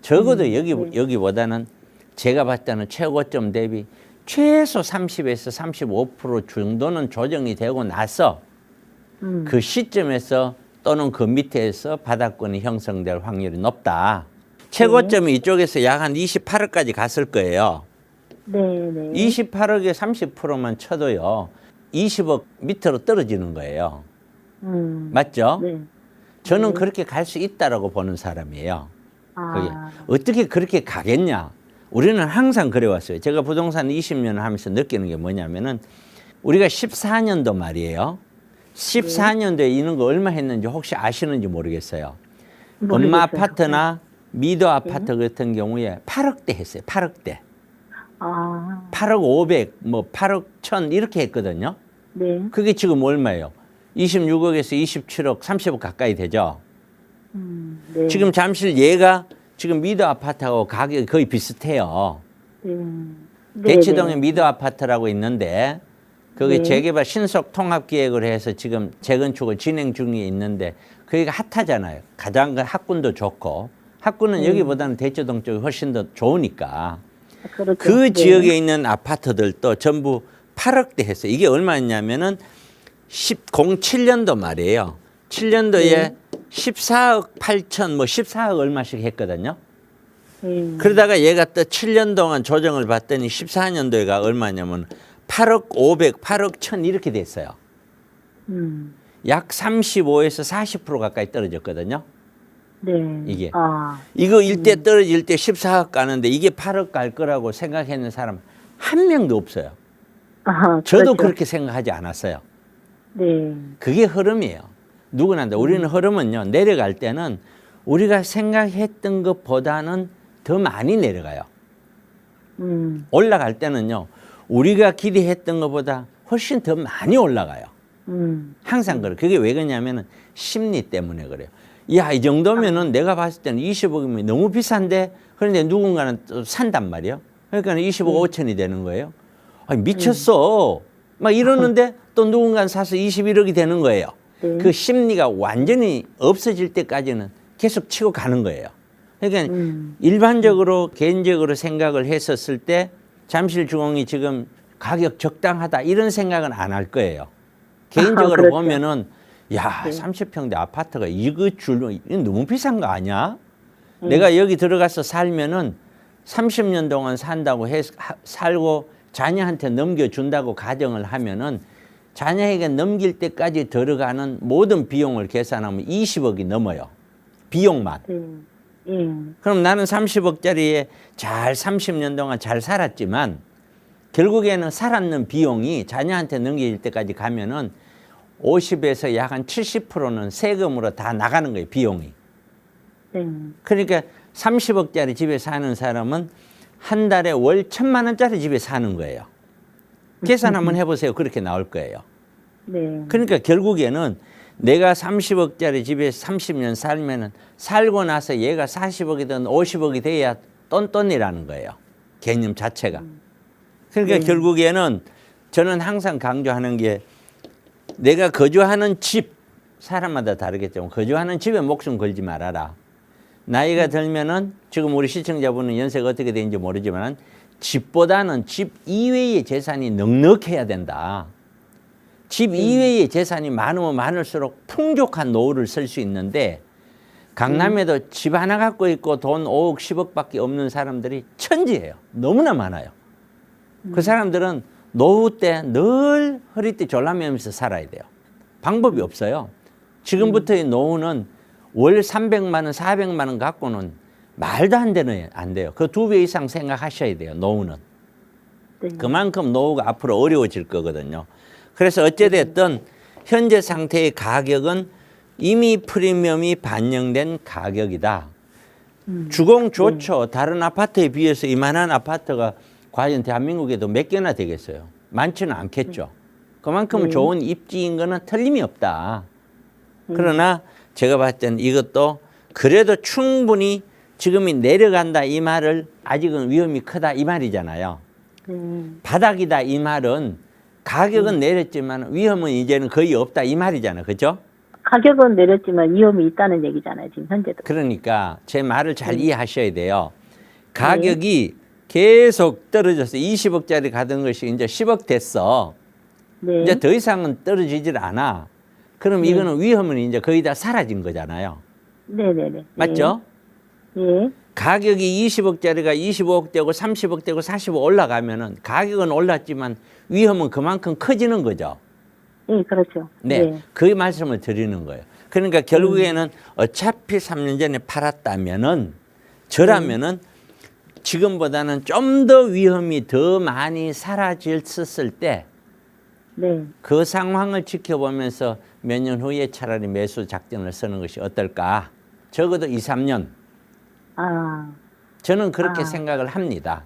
적어도 여기보다는 제가 봤을 때는 최고점 대비 최소 30에서 35% 정도는 조정이 되고 나서 그 시점에서 또는 그 밑에서 바닥권이 형성될 확률이 높다. 최고점이 이쪽에서 약 한 28억까지 갔을 거예요. 네. 네. 28억에 30%만 쳐도요, 20억 밑으로 떨어지는 거예요. 맞죠? 네. 저는 그렇게 갈 수 있다라고 보는 사람이에요. 그게 아. 어떻게 그렇게 가겠냐? 우리는 항상 그래왔어요. 제가 부동산 20년을 하면서 느끼는 게 뭐냐면은 우리가 14년도 말이에요. 14년도에 이런 거 얼마 했는지 혹시 아시는지 모르겠어요. 모르겠어요. 엄마 아파트나 미도 아파트 같은 경우에 8억대 했어요. 8억대. 아. 8억 500, 뭐 8억 1000 이렇게 했거든요. 네. 그게 지금 얼마예요? 26억에서 27억, 30억 가까이 되죠. 네. 지금 잠실 얘가 지금 미도 아파트하고 가격이 거의 비슷해요. 네. 대치동에 미도 아파트라고 있는데 거기 네. 재개발 신속 통합 기획을 해서 지금 재건축을 진행 중에 있는데 거기가 핫하잖아요. 가장 학군도 좋고, 학군은 여기보다는 대치동 쪽이 훨씬 더 좋으니까 그렇죠. 그 네. 지역에 있는 아파트들도 전부 8억대 했어요. 이게 얼마였냐면은 07년도 말이에요. 7년도에 14억 8천, 뭐 14억 얼마씩 했거든요. 그러다가 얘가 또 7년 동안 조정을 받더니 14년도에가 얼마냐면 8억 500, 8억 1000 이렇게 됐어요. 약 35에서 40% 가까이 떨어졌거든요. 네. 이게. 아. 이거 일대 떨어질 때 14억 가는데 이게 8억 갈 거라고 생각했는 사람 한 명도 없어요. 아, 저도 그렇죠. 그렇게 생각하지 않았어요. 네. 그게 흐름이에요. 누구나. 우리는 흐름은요, 내려갈 때는 우리가 생각했던 것보다는 더 많이 내려가요. 올라갈 때는요, 우리가 기대했던 것보다 훨씬 더 많이 올라가요. 항상 그래요. 그게 왜 그러냐면은 심리 때문에 그래요. 야, 이 정도면은 내가 봤을 때는 20억이면 너무 비싼데, 그런데 누군가는 또 산단 말이에요. 그러니까 25억 5천이 되는 거예요. 아니, 미쳤어. 막 이러는데 또 누군가는 사서 21억이 되는 거예요. 네. 그 심리가 완전히 없어질 때까지는 계속 치고 가는 거예요. 그러니까 일반적으로 개인적으로 생각을 했었을 때 잠실주공이 지금 가격 적당하다 이런 생각은 안 할 거예요. 개인적으로 그렇죠. 보면은 야, 네. 30평대 아파트가 이거 너무 비싼 거 아니야? 내가 여기 들어가서 살면은 30년 동안 산다고 살고 자녀한테 넘겨준다고 가정을 하면은 자녀에게 넘길 때까지 들어가는 모든 비용을 계산하면 20억이 넘어요. 비용만. 예. 그럼 나는 30억짜리에 잘 30년 동안 잘 살았지만 결국에는 살았는 비용이 자녀한테 넘길 때까지 가면은 50에서 약 한 70%는 세금으로 다 나가는 거예요, 비용이. 네. 그러니까 30억짜리 집에 사는 사람은 한 달에 월 1,000만 원짜리 집에 사는 거예요. 계산 한번 해보세요. 그렇게 나올 거예요. 네. 그러니까 결국에는 내가 30억짜리 집에 30년 살면은 살고 나서 얘가 40억이든 50억이 돼야 똔똔이라는 거예요. 개념 자체가. 그러니까 결국에는 저는 항상 강조하는 게 내가 거주하는 집, 사람마다 다르겠지만 거주하는 집에 목숨 걸지 말아라. 나이가 들면은 지금 우리 시청자분은 연세가 어떻게 되는지 모르지만 집보다는 집 이외의 재산이 넉넉해야 된다. 집 이외의 재산이 많으면 많을수록 풍족한 노후를 쓸 수 있는데 강남에도 집 하나 갖고 있고 돈 5억, 10억밖에 없는 사람들이 천지예요. 너무나 많아요. 그 사람들은 노후 때 늘 허리띠 졸라매면서 살아야 돼요. 방법이 없어요. 지금부터의 노후는 월 300만 원, 400만 원 갖고는 말도 안 돼요. 그 2배 이상 생각하셔야 돼요. 노후는. 네. 그만큼 노후가 앞으로 어려워질 거거든요. 그래서 어찌됐든 현재 상태의 가격은 이미 프리미엄이 반영된 가격이다. 주공 좋죠. 다른 아파트에 비해서 이만한 아파트가 과연 대한민국에도 몇 개나 되겠어요. 많지는 않겠죠. 그만큼 좋은 입지인 거는 틀림이 없다. 그러나 제가 봤을 때는 이것도 그래도 충분히 지금이 내려간다 이 말을 아직은 위험이 크다 이 말이잖아요. 바닥이다 이 말은 가격은 내렸지만 위험은 이제는 거의 없다 이 말이잖아요. 그죠? 가격은 내렸지만 위험이 있다는 얘기잖아요. 지금 현재도. 그러니까 제 말을 잘 이해하셔야 돼요. 가격이 계속 떨어져서 20억짜리 가던 것이 이제 10억 됐어. 네. 이제 더 이상은 떨어지질 않아. 그럼 이거는 위험은 이제 거의 다 사라진 거잖아요. 네네네. 맞죠? 예. 가격이 20억짜리가 25억 되고 30억 되고 40억 올라가면은 가격은 올랐지만 위험은 그만큼 커지는 거죠. 예, 그렇죠. 네. 예. 그 말씀을 드리는 거예요. 그러니까 결국에는 어차피 3년 전에 팔았다면은 저라면은 지금보다는 좀 더 위험이 더 많이 사라졌을 때 그 네. 상황을 지켜보면서 몇 년 후에 차라리 매수 작전을 쓰는 것이 어떨까? 적어도 2, 3년. 아, 저는 그렇게 생각을 합니다.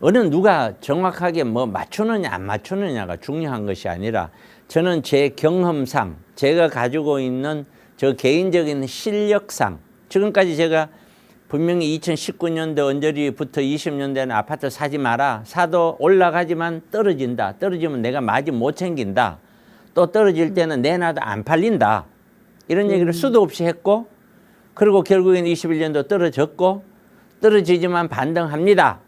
어느 누가 정확하게 뭐 맞추느냐 안 맞추느냐가 중요한 것이 아니라 저는 제 경험상 제가 가지고 있는 저 개인적인 실력상 지금까지 제가 분명히 2019년도 언저리부터 20년대는 아파트 사지 마라. 사도 올라가지만 떨어진다. 떨어지면 내가 마진 못 챙긴다. 또 떨어질 때는 내놔도 안 팔린다. 이런 얘기를 수도 없이 했고 그리고 결국에는 21년도 떨어졌고 떨어지지만 반등합니다.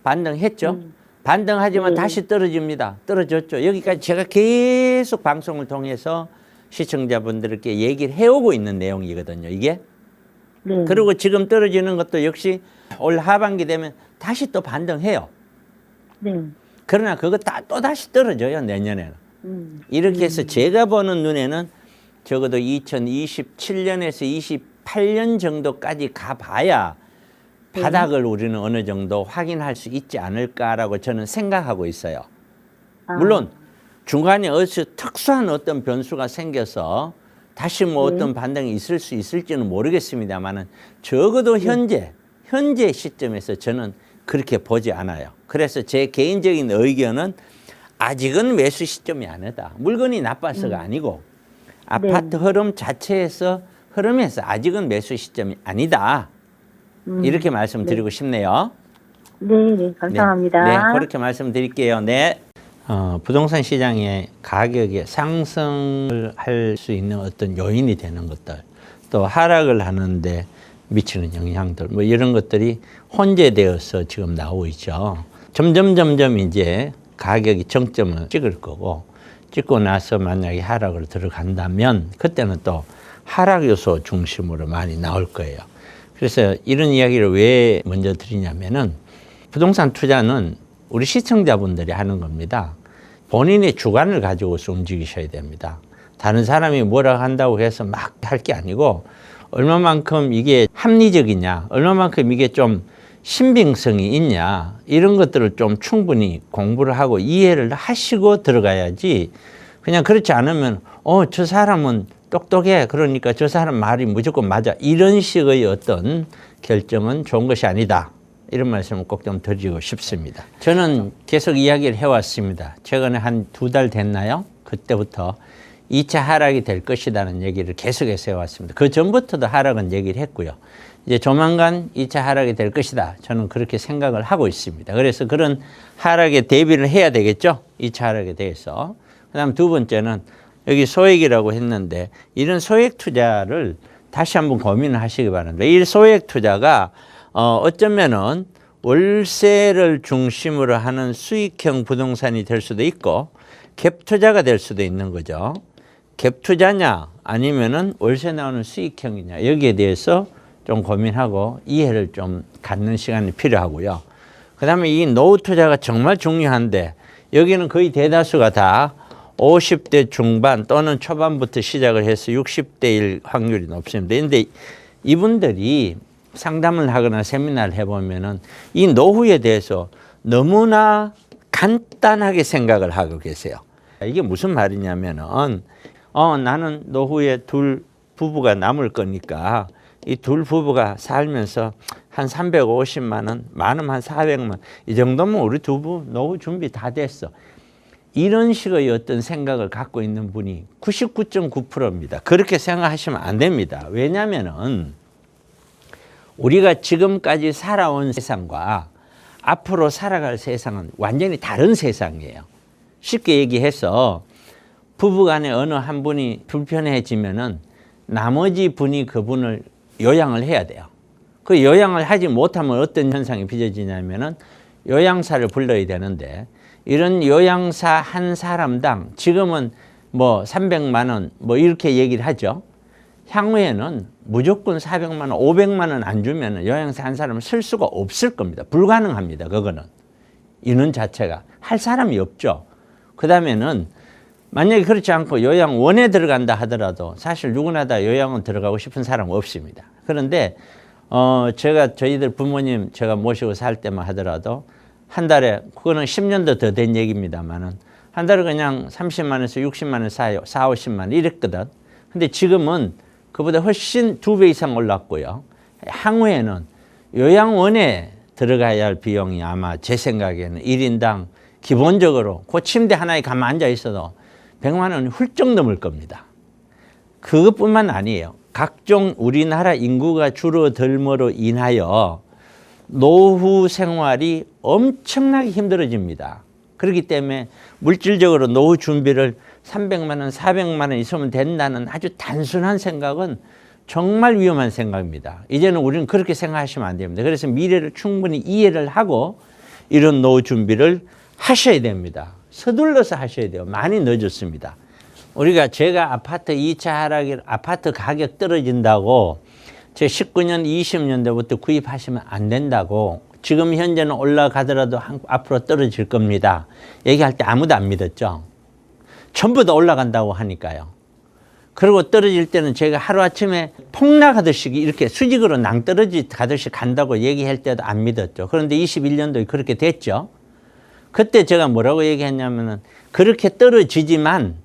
반등했죠. 반등하지만 다시 떨어집니다. 떨어졌죠. 여기까지 제가 계속 방송을 통해서 시청자분들께 얘기를 해오고 있는 내용이거든요. 이게. 네. 그리고 지금 떨어지는 것도 역시 올 하반기 되면 다시 또 반등해요. 네. 그러나 그거 또 다시 떨어져요. 내년에는. 이렇게 해서 제가 보는 눈에는 적어도 2027년에서 28년 정도까지 가봐야 바닥을 우리는 어느 정도 확인할 수 있지 않을까라고 저는 생각하고 있어요. 물론 중간에 어디서 특수한 어떤 변수가 생겨서 다시 뭐 어떤 반등이 있을 수 있을지는 모르겠습니다만은 적어도 현재 시점에서 저는 그렇게 보지 않아요. 그래서 제 개인적인 의견은 아직은 매수 시점이 아니다. 물건이 나빠서가 아니고 아파트 흐름에서 아직은 매수 시점이 아니다. 이렇게 말씀드리고 싶네요. 네, 네, 감사합니다. 네, 그렇게 말씀드릴게요. 네. 부동산 시장의 가격의 상승을 할 수 있는 어떤 요인이 되는 것들, 또 하락을 하는데 미치는 영향들, 뭐 이런 것들이 혼재되어서 지금 나오고 있죠. 점점 이제 가격이 정점을 찍을 거고, 찍고 나서 만약에 하락을 들어간다면 그때는 또 하락 요소 중심으로 많이 나올 거예요. 그래서 이런 이야기를 왜 먼저 드리냐면은 부동산 투자는 우리 시청자분들이 하는 겁니다. 본인의 주관을 가지고서 움직이셔야 됩니다. 다른 사람이 뭐라고 한다고 해서 막 할 게 아니고 얼마만큼 이게 합리적이냐, 얼마만큼 이게 좀 신빙성이 있냐, 이런 것들을 좀 충분히 공부를 하고 이해를 하시고 들어가야지 그냥 그렇지 않으면 저 사람은 똑똑해, 그러니까 저 사람 말이 무조건 맞아, 이런 식의 어떤 결정은 좋은 것이 아니다. 이런 말씀을 꼭 좀 드리고 싶습니다. 저는 계속 이야기를 해왔습니다. 최근에 한 2달 됐나요? 그때부터 2차 하락이 될 것이라는 얘기를 계속해서 해왔습니다. 그 전부터도 하락은 얘기를 했고요. 이제 조만간 2차 하락이 될 것이다. 저는 그렇게 생각을 하고 있습니다. 그래서 그런 하락에 대비를 해야 되겠죠? 2차 하락에 대해서. 그 다음 두 번째는 여기 소액이라고 했는데 이런 소액 투자를 다시 한번 고민을 하시기 바랍니다. 이 소액 투자가 어쩌면은 월세를 중심으로 하는 수익형 부동산이 될 수도 있고 갭 투자가 될 수도 있는 거죠. 갭 투자냐 아니면은 월세 나오는 수익형이냐 여기에 대해서 좀 고민하고 이해를 좀 갖는 시간이 필요하고요. 그다음에 이 노후 투자가 정말 중요한데 여기는 거의 대다수가 다 50대 중반 또는 초반부터 시작을 해서 60대일 확률이 높습니다. 그런데 이분들이 상담을 하거나 세미나를 해보면은 이 노후에 대해서 너무나 간단하게 생각을 하고 계세요. 이게 무슨 말이냐면은 나는 노후에 둘 부부가 남을 거니까 이 둘 부부가 살면서 한 350만 원, 많으면 한 400만 이 정도면 우리 두 부 노후 준비 다 됐어. 이런 식의 어떤 생각을 갖고 있는 분이 99.9%입니다. 그렇게 생각하시면 안 됩니다. 왜냐하면은 우리가 지금까지 살아온 세상과 앞으로 살아갈 세상은 완전히 다른 세상이에요. 쉽게 얘기해서 부부간에 어느 한 분이 불편해지면은 나머지 분이 그분을 요양을 해야 돼요. 그 요양을 하지 못하면 어떤 현상이 빚어지냐면은 요양사를 불러야 되는데 이런 요양사 한 사람당 지금은 뭐 300만 원 뭐 이렇게 얘기를 하죠. 향후에는 무조건 400만 원, 500만 원 안 주면 요양사 한 사람을 쓸 수가 없을 겁니다. 불가능합니다. 그거는. 인원 자체가. 할 사람이 없죠. 그 다음에는 만약에 그렇지 않고 요양원에 들어간다 하더라도 사실 누구나 다 요양원 들어가고 싶은 사람은 없습니다. 그런데 제가 저희들 부모님 제가 모시고 살 때만 하더라도 한 달에 그거는 10년도 더 된 얘기입니다만은 한 달에 그냥 30만 원에서 60만 원 사이요. 4, 50만 원 이랬거든. 근데 지금은 그보다 훨씬 2배 이상 올랐고요. 향후에는 요양원에 들어가야 할 비용이 아마 제 생각에는 1인당 기본적으로 그 침대 하나에 가만 앉아 있어도 100만 원이 훌쩍 넘을 겁니다. 그것뿐만 아니에요. 각종 우리나라 인구가 줄어들므로 인하여 노후 생활이 엄청나게 힘들어집니다. 그렇기 때문에 물질적으로 노후 준비를 300만 원, 400만 원 있으면 된다는 아주 단순한 생각은 정말 위험한 생각입니다. 이제는 우리는 그렇게 생각하시면 안 됩니다. 그래서 미래를 충분히 이해를 하고 이런 노후 준비를 하셔야 됩니다. 서둘러서 하셔야 돼요. 많이 늦었습니다. 우리가 제가 아파트 2차 하락이 아파트 가격 떨어진다고 제 19년, 20년대부터 구입하시면 안 된다고 지금 현재는 올라가더라도 앞으로 떨어질 겁니다. 얘기할 때 아무도 안 믿었죠. 전부 다 올라간다고 하니까요. 그리고 떨어질 때는 제가 하루아침에 폭락하듯이 이렇게 수직으로 낭떠러지 가듯이 간다고 얘기할 때도 안 믿었죠. 그런데 21년도에 그렇게 됐죠. 그때 제가 뭐라고 얘기했냐면은 그렇게 떨어지지만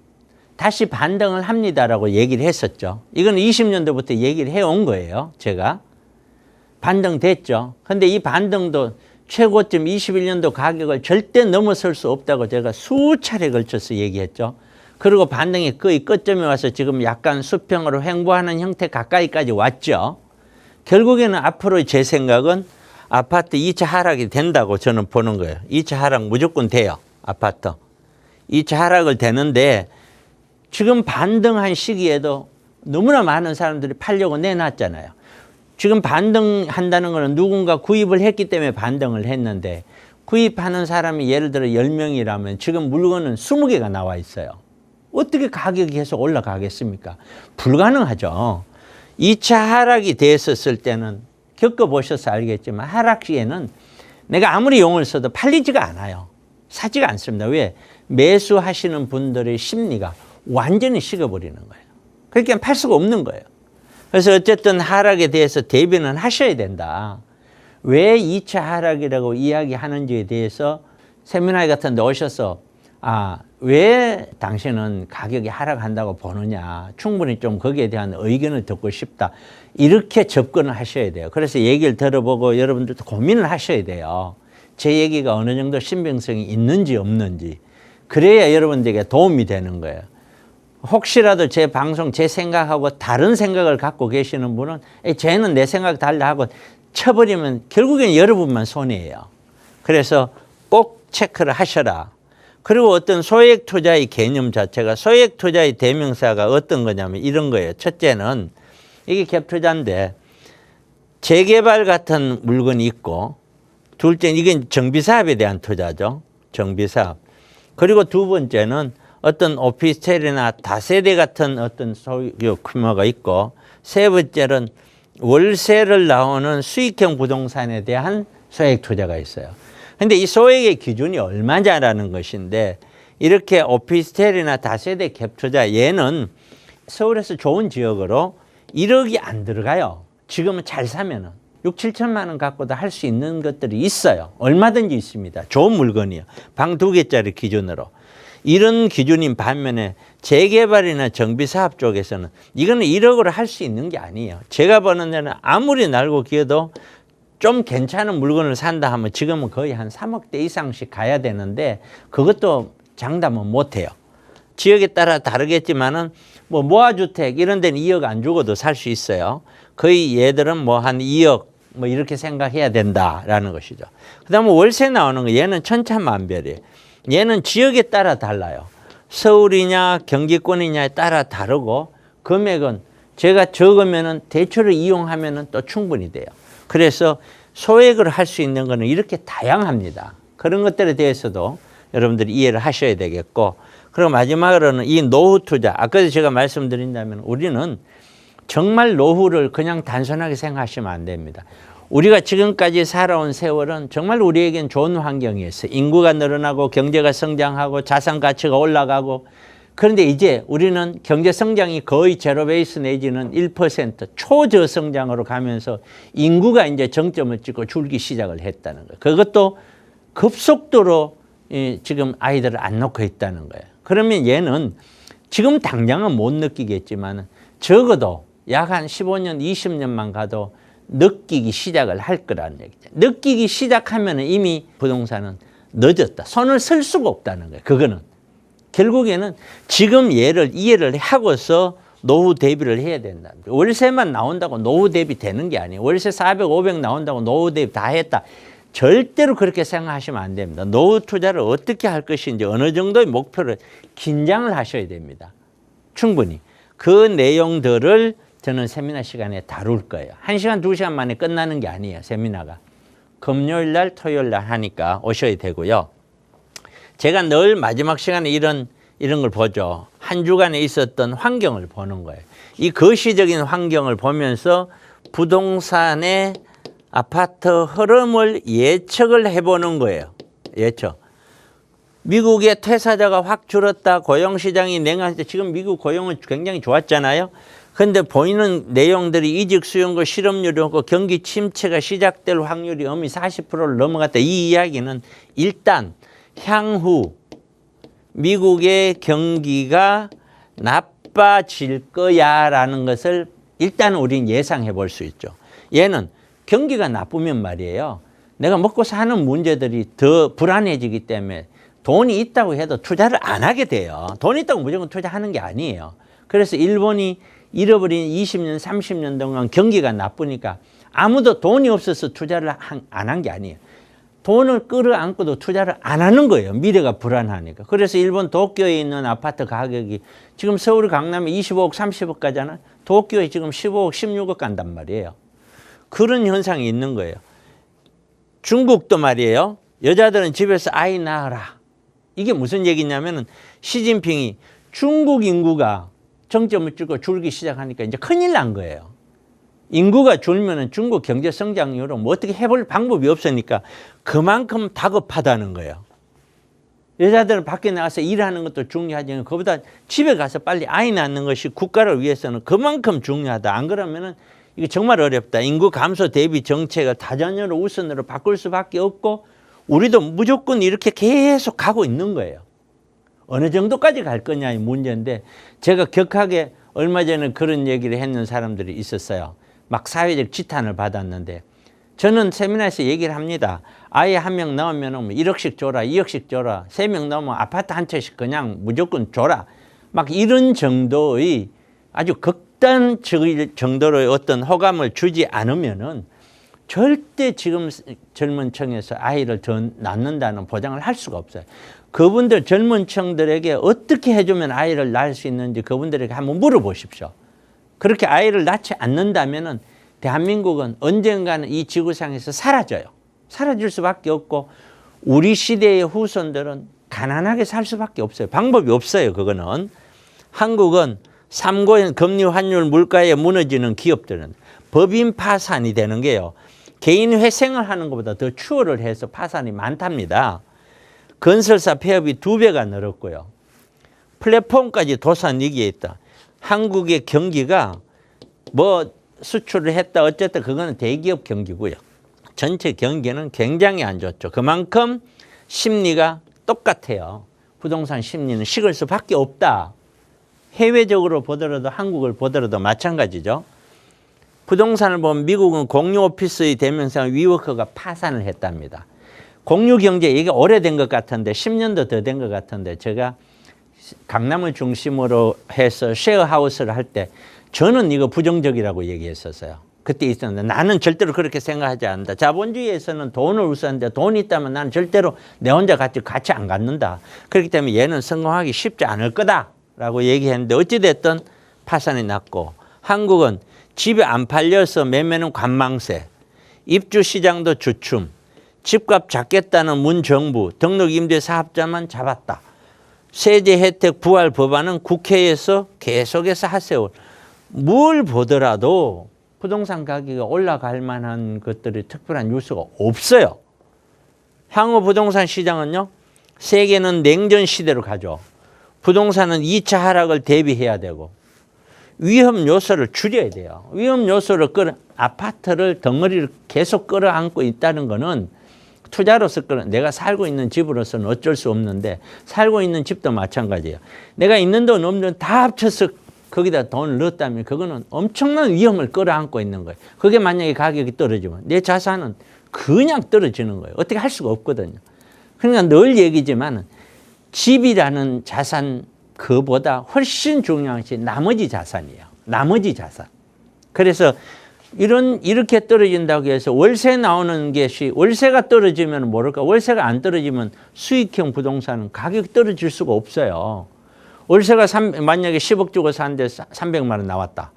다시 반등을 합니다라고 얘기를 했었죠. 이건 20년도부터 얘기를 해온 거예요. 제가. 반등됐죠. 근데 이 반등도 최고점 21년도 가격을 절대 넘어설 수 없다고 제가 수차례 걸쳐서 얘기했죠. 그리고 반등이 거의 끝점에 와서 지금 약간 수평으로 횡보하는 형태 가까이까지 왔죠. 결국에는 앞으로 제 생각은 아파트 2차 하락이 된다고 저는 보는 거예요. 2차 하락 무조건 돼요. 아파트. 2차 하락을 되는데 지금 반등한 시기에도 너무나 많은 사람들이 팔려고 내놨잖아요. 지금 반등한다는 것은 누군가 구입을 했기 때문에 반등을 했는데 구입하는 사람이 예를 들어 10명이라면 지금 물건은 20개가 나와 있어요. 어떻게 가격이 계속 올라가겠습니까? 불가능하죠. 2차 하락이 됐었을 때는 겪어보셔서 알겠지만 하락 시에는 내가 아무리 용을 써도 팔리지가 않아요. 사지가 않습니다. 왜? 매수하시는 분들의 심리가 완전히 식어버리는 거예요. 그러니까 팔 수가 없는 거예요. 그래서 어쨌든 하락에 대해서 대비는 하셔야 된다. 왜 2차 하락이라고 이야기하는지에 대해서 세미나 같은 데 오셔서 왜 당신은 가격이 하락한다고 보느냐. 충분히 좀 거기에 대한 의견을 듣고 싶다. 이렇게 접근을 하셔야 돼요. 그래서 얘기를 들어보고 여러분들도 고민을 하셔야 돼요. 제 얘기가 어느 정도 신빙성이 있는지 없는지. 그래야 여러분들에게 도움이 되는 거예요. 혹시라도 제 방송, 제 생각하고 다른 생각을 갖고 계시는 분은 쟤는 내 생각 달라 하고 쳐버리면 결국엔 여러분만 손해예요. 그래서 꼭 체크를 하셔라. 그리고 어떤 소액 투자의 개념 자체가 소액 투자의 대명사가 어떤 거냐면 이런 거예요. 첫째는 이게 갭 투자인데 재개발 같은 물건이 있고 둘째는 이건 정비사업에 대한 투자죠. 정비사업. 그리고 두 번째는 어떤 오피스텔이나 다세대 같은 어떤 소유 규모가 있고 세 번째는 월세를 나오는 수익형 부동산에 대한 소액 투자가 있어요. 근데 이 소액의 기준이 얼마냐라는 것인데 이렇게 오피스텔이나 다세대 갭 투자 얘는 서울에서 좋은 지역으로 1억이 안 들어가요. 지금은 잘 사면은 6, 7천만 원 갖고도 할 수 있는 것들이 있어요. 얼마든지 있습니다. 좋은 물건이요. 방 2개짜리 기준으로. 이런 기준인 반면에 재개발이나 정비사업 쪽에서는 이거는 1억으로 할 수 있는 게 아니에요. 제가 보는 데는 아무리 날고 기어도 좀 괜찮은 물건을 산다 하면 지금은 거의 한 3억대 이상씩 가야 되는데 그것도 장담은 못해요. 지역에 따라 다르겠지만은 뭐 모아주택 이런 데는 2억 안 주고도 살 수 있어요. 거의 얘들은 뭐 한 2억 뭐 이렇게 생각해야 된다라는 것이죠. 그다음에 월세 나오는 거 얘는 천차만별이에요. 얘는 지역에 따라 달라요. 서울이냐 경기권이냐에 따라 다르고 금액은 제가 적으면은 대출을 이용하면은 또 충분히 돼요. 그래서 소액을 할 수 있는 거는 이렇게 다양합니다. 그런 것들에 대해서도 여러분들이 이해를 하셔야 되겠고 그리고 마지막으로는 이 노후 투자. 아까도 제가 말씀드린다면 우리는 정말 노후를 그냥 단순하게 생각하시면 안 됩니다. 우리가 지금까지 살아온 세월은 정말 우리에겐 좋은 환경이었어요. 인구가 늘어나고 경제가 성장하고 자산 가치가 올라가고 그런데 이제 우리는 경제 성장이 거의 제로 베이스 내지는 1% 초저성장으로 가면서 인구가 이제 정점을 찍고 줄기 시작을 했다는 거예요. 그것도 급속도로 지금 아이들을 안 놓고 있다는 거예요. 그러면 얘는 지금 당장은 못 느끼겠지만 적어도 약 한 15년, 20년만 가도 느끼기 시작을 할 거라는 얘기죠. 느끼기 시작하면 이미 부동산은 늦었다. 손을 쓸 수가 없다는 거예요. 그거는. 결국에는 지금 얘를 이해를 하고서 노후 대비를 해야 된다는 거예요. 월세만 나온다고 노후 대비 되는 게 아니에요. 월세 400, 500 나온다고 노후 대비 다 했다. 절대로 그렇게 생각하시면 안 됩니다. 노후 투자를 어떻게 할 것인지 어느 정도의 목표를 긴장을 하셔야 됩니다. 충분히. 그 내용들을 저는 세미나 시간에 다룰 거예요. 1시간, 2시간 만에 끝나는 게 아니에요. 세미나가. 금요일 날, 토요일 날 하니까 오셔야 되고요. 제가 늘 마지막 시간에 이런 걸 보죠. 한 주간에 있었던 환경을 보는 거예요. 이 거시적인 환경을 보면서 부동산의 아파트 흐름을 예측을 해보는 거예요. 예측. 미국의 퇴사자가 확 줄었다. 고용시장이 냉한할 때 지금 미국 고용은 굉장히 좋았잖아요. 그런데 보이는 내용들이 이직 수용고 실업률이 없고 경기 침체가 시작될 확률이 엄히 40%를 넘어갔다. 이 이야기는 일단 향후 미국의 경기가 나빠질 거야라는 것을 일단 우린 예상해 볼 수 있죠. 얘는 경기가 나쁘면 말이에요. 내가 먹고 사는 문제들이 더 불안해지기 때문에 돈이 있다고 해도 투자를 안 하게 돼요. 돈이 있다고 무조건 투자하는 게 아니에요. 그래서 일본이 잃어버린 20년, 30년 동안 경기가 나쁘니까 아무도 돈이 없어서 투자를 안 한 게 아니에요. 돈을 끌어안고도 투자를 안 하는 거예요. 미래가 불안하니까. 그래서 일본 도쿄에 있는 아파트 가격이 지금 서울 강남에 25억, 30억 가잖아요. 도쿄에 지금 15억, 16억 간단 말이에요. 그런 현상이 있는 거예요. 중국도 말이에요. 여자들은 집에서 아이 낳아라. 이게 무슨 얘기냐면은 시진핑이 중국 인구가 정점을 찍고 줄기 시작하니까 이제 큰일 난 거예요. 인구가 줄면은 중국 경제 성장률은 뭐 어떻게 해볼 방법이 없으니까 그만큼 다급하다는 거예요. 여자들은 밖에 나가서 일하는 것도 중요하지만 그보다 집에 가서 빨리 아이 낳는 것이 국가를 위해서는 그만큼 중요하다. 안 그러면은 이게 정말 어렵다. 인구 감소 대비 정책을 다전으로 우선으로 바꿀 수밖에 없고 우리도 무조건 이렇게 계속 가고 있는 거예요. 어느 정도까지 갈 거냐의 문제인데 제가 격하게 얼마 전에 그런 얘기를 했는 사람들이 있었어요. 막 사회적 지탄을 받았는데 저는 세미나에서 얘기를 합니다. 아이 한 명 나오면 1억씩 줘라, 2억씩 줘라, 3명 나오면 아파트 한 채씩 그냥 무조건 줘라. 막 이런 정도의 아주 극단적인 정도로의 어떤 호감을 주지 않으면은 절대 지금 젊은 층에서 아이를 더 낳는다는 보장을 할 수가 없어요. 그분들 젊은 층들에게 어떻게 해주면 아이를 낳을 수 있는지 그분들에게 한번 물어보십시오. 그렇게 아이를 낳지 않는다면은 대한민국은 언젠가는 이 지구상에서 사라져요. 사라질 수밖에 없고 우리 시대의 후손들은 가난하게 살 수밖에 없어요. 방법이 없어요. 그거는. 한국은 삼고엔 금리 환율 물가에 무너지는 기업들은 법인 파산이 되는 게요. 개인 회생을 하는 것보다 더 추월을 해서 파산이 많답니다. 건설사 폐업이 2배가 늘었고요. 플랫폼까지 도산 위기에 있다. 한국의 경기가 뭐 수출을 했다 어쨌든 그거는 대기업 경기고요. 전체 경기는 굉장히 안 좋죠. 그만큼 심리가 똑같아요. 부동산 심리는 식을 수밖에 없다. 해외적으로 보더라도 한국을 보더라도 마찬가지죠. 부동산을 보면 미국은 공유 오피스의 대명사 위워크가 파산을 했답니다. 공유 경제 이게 오래된 것 같은데 10년도 더 된 것 같은데 제가 강남을 중심으로 해서 쉐어하우스를 할 때 저는 이거 부정적이라고 얘기했었어요. 그때 있었는데 나는 절대로 그렇게 생각하지 않는다. 자본주의에서는 돈을 우선인데 돈이 있다면 나는 절대로 내 혼자 같이 안 갖는다. 그렇기 때문에 얘는 성공하기 쉽지 않을 거다라고 얘기했는데 어찌됐든 파산이 났고 한국은 집이 안 팔려서 매매는 관망세, 입주 시장도 주춤, 집값 잡겠다는 문정부, 등록 임대 사업자만 잡았다. 세제 혜택 부활 법안은 국회에서 계속해서 하세요. 뭘 보더라도 부동산 가격이 올라갈 만한 것들이 특별한 뉴스가 없어요. 향후 부동산 시장은요. 세계는 냉전 시대로 가죠. 부동산은 2차 하락을 대비해야 되고 위험 요소를 줄여야 돼요. 위험 요소를 아파트를 덩어리를 계속 끌어안고 있다는 거는 투자로서 내가 살고 있는 집으로서는 어쩔 수 없는데 살고 있는 집도 마찬가지예요. 내가 있는 돈 없는 돈 다 합쳐서 거기다 돈을 넣었다면 그거는 엄청난 위험을 끌어안고 있는 거예요. 그게 만약에 가격이 떨어지면 내 자산은 그냥 떨어지는 거예요. 어떻게 할 수가 없거든요. 그러니까 늘 얘기지만 집이라는 자산 그보다 훨씬 중요한 것이 나머지 자산이에요. 나머지 자산. 그래서 이렇게 떨어진다고 해서 월세 나오는 것이 월세가 떨어지면 모를까 월세가 안 떨어지면 수익형 부동산은 가격이 떨어질 수가 없어요. 월세가 만약에 10억 주고 사는데 300만 원 나왔다.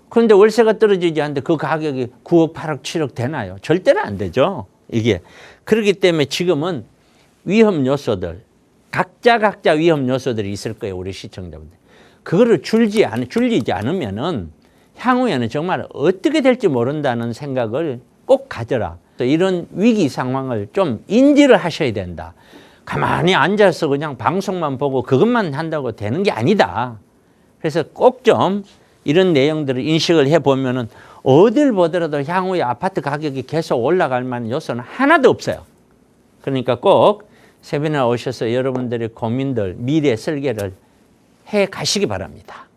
그런데 월세가 떨어지지 않는데 그 가격이 9억, 8억, 7억 되나요? 절대로 안 되죠. 이게. 그렇기 때문에 지금은 위험 요소들, 각자 위험 요소들이 있을 거예요. 우리 시청자분들. 그거를 줄이지 않으면은 향후에는 정말 어떻게 될지 모른다는 생각을 꼭 가져라. 이런 위기 상황을 좀 인지를 하셔야 된다. 가만히 앉아서 그냥 방송만 보고 그것만 한다고 되는 게 아니다. 그래서 꼭 좀 이런 내용들을 인식을 해보면은 어딜 보더라도 향후에 아파트 가격이 계속 올라갈 만한 요소는 하나도 없어요. 그러니까 꼭 세미나 오셔서 여러분들의 고민들, 미래 설계를 해 가시기 바랍니다.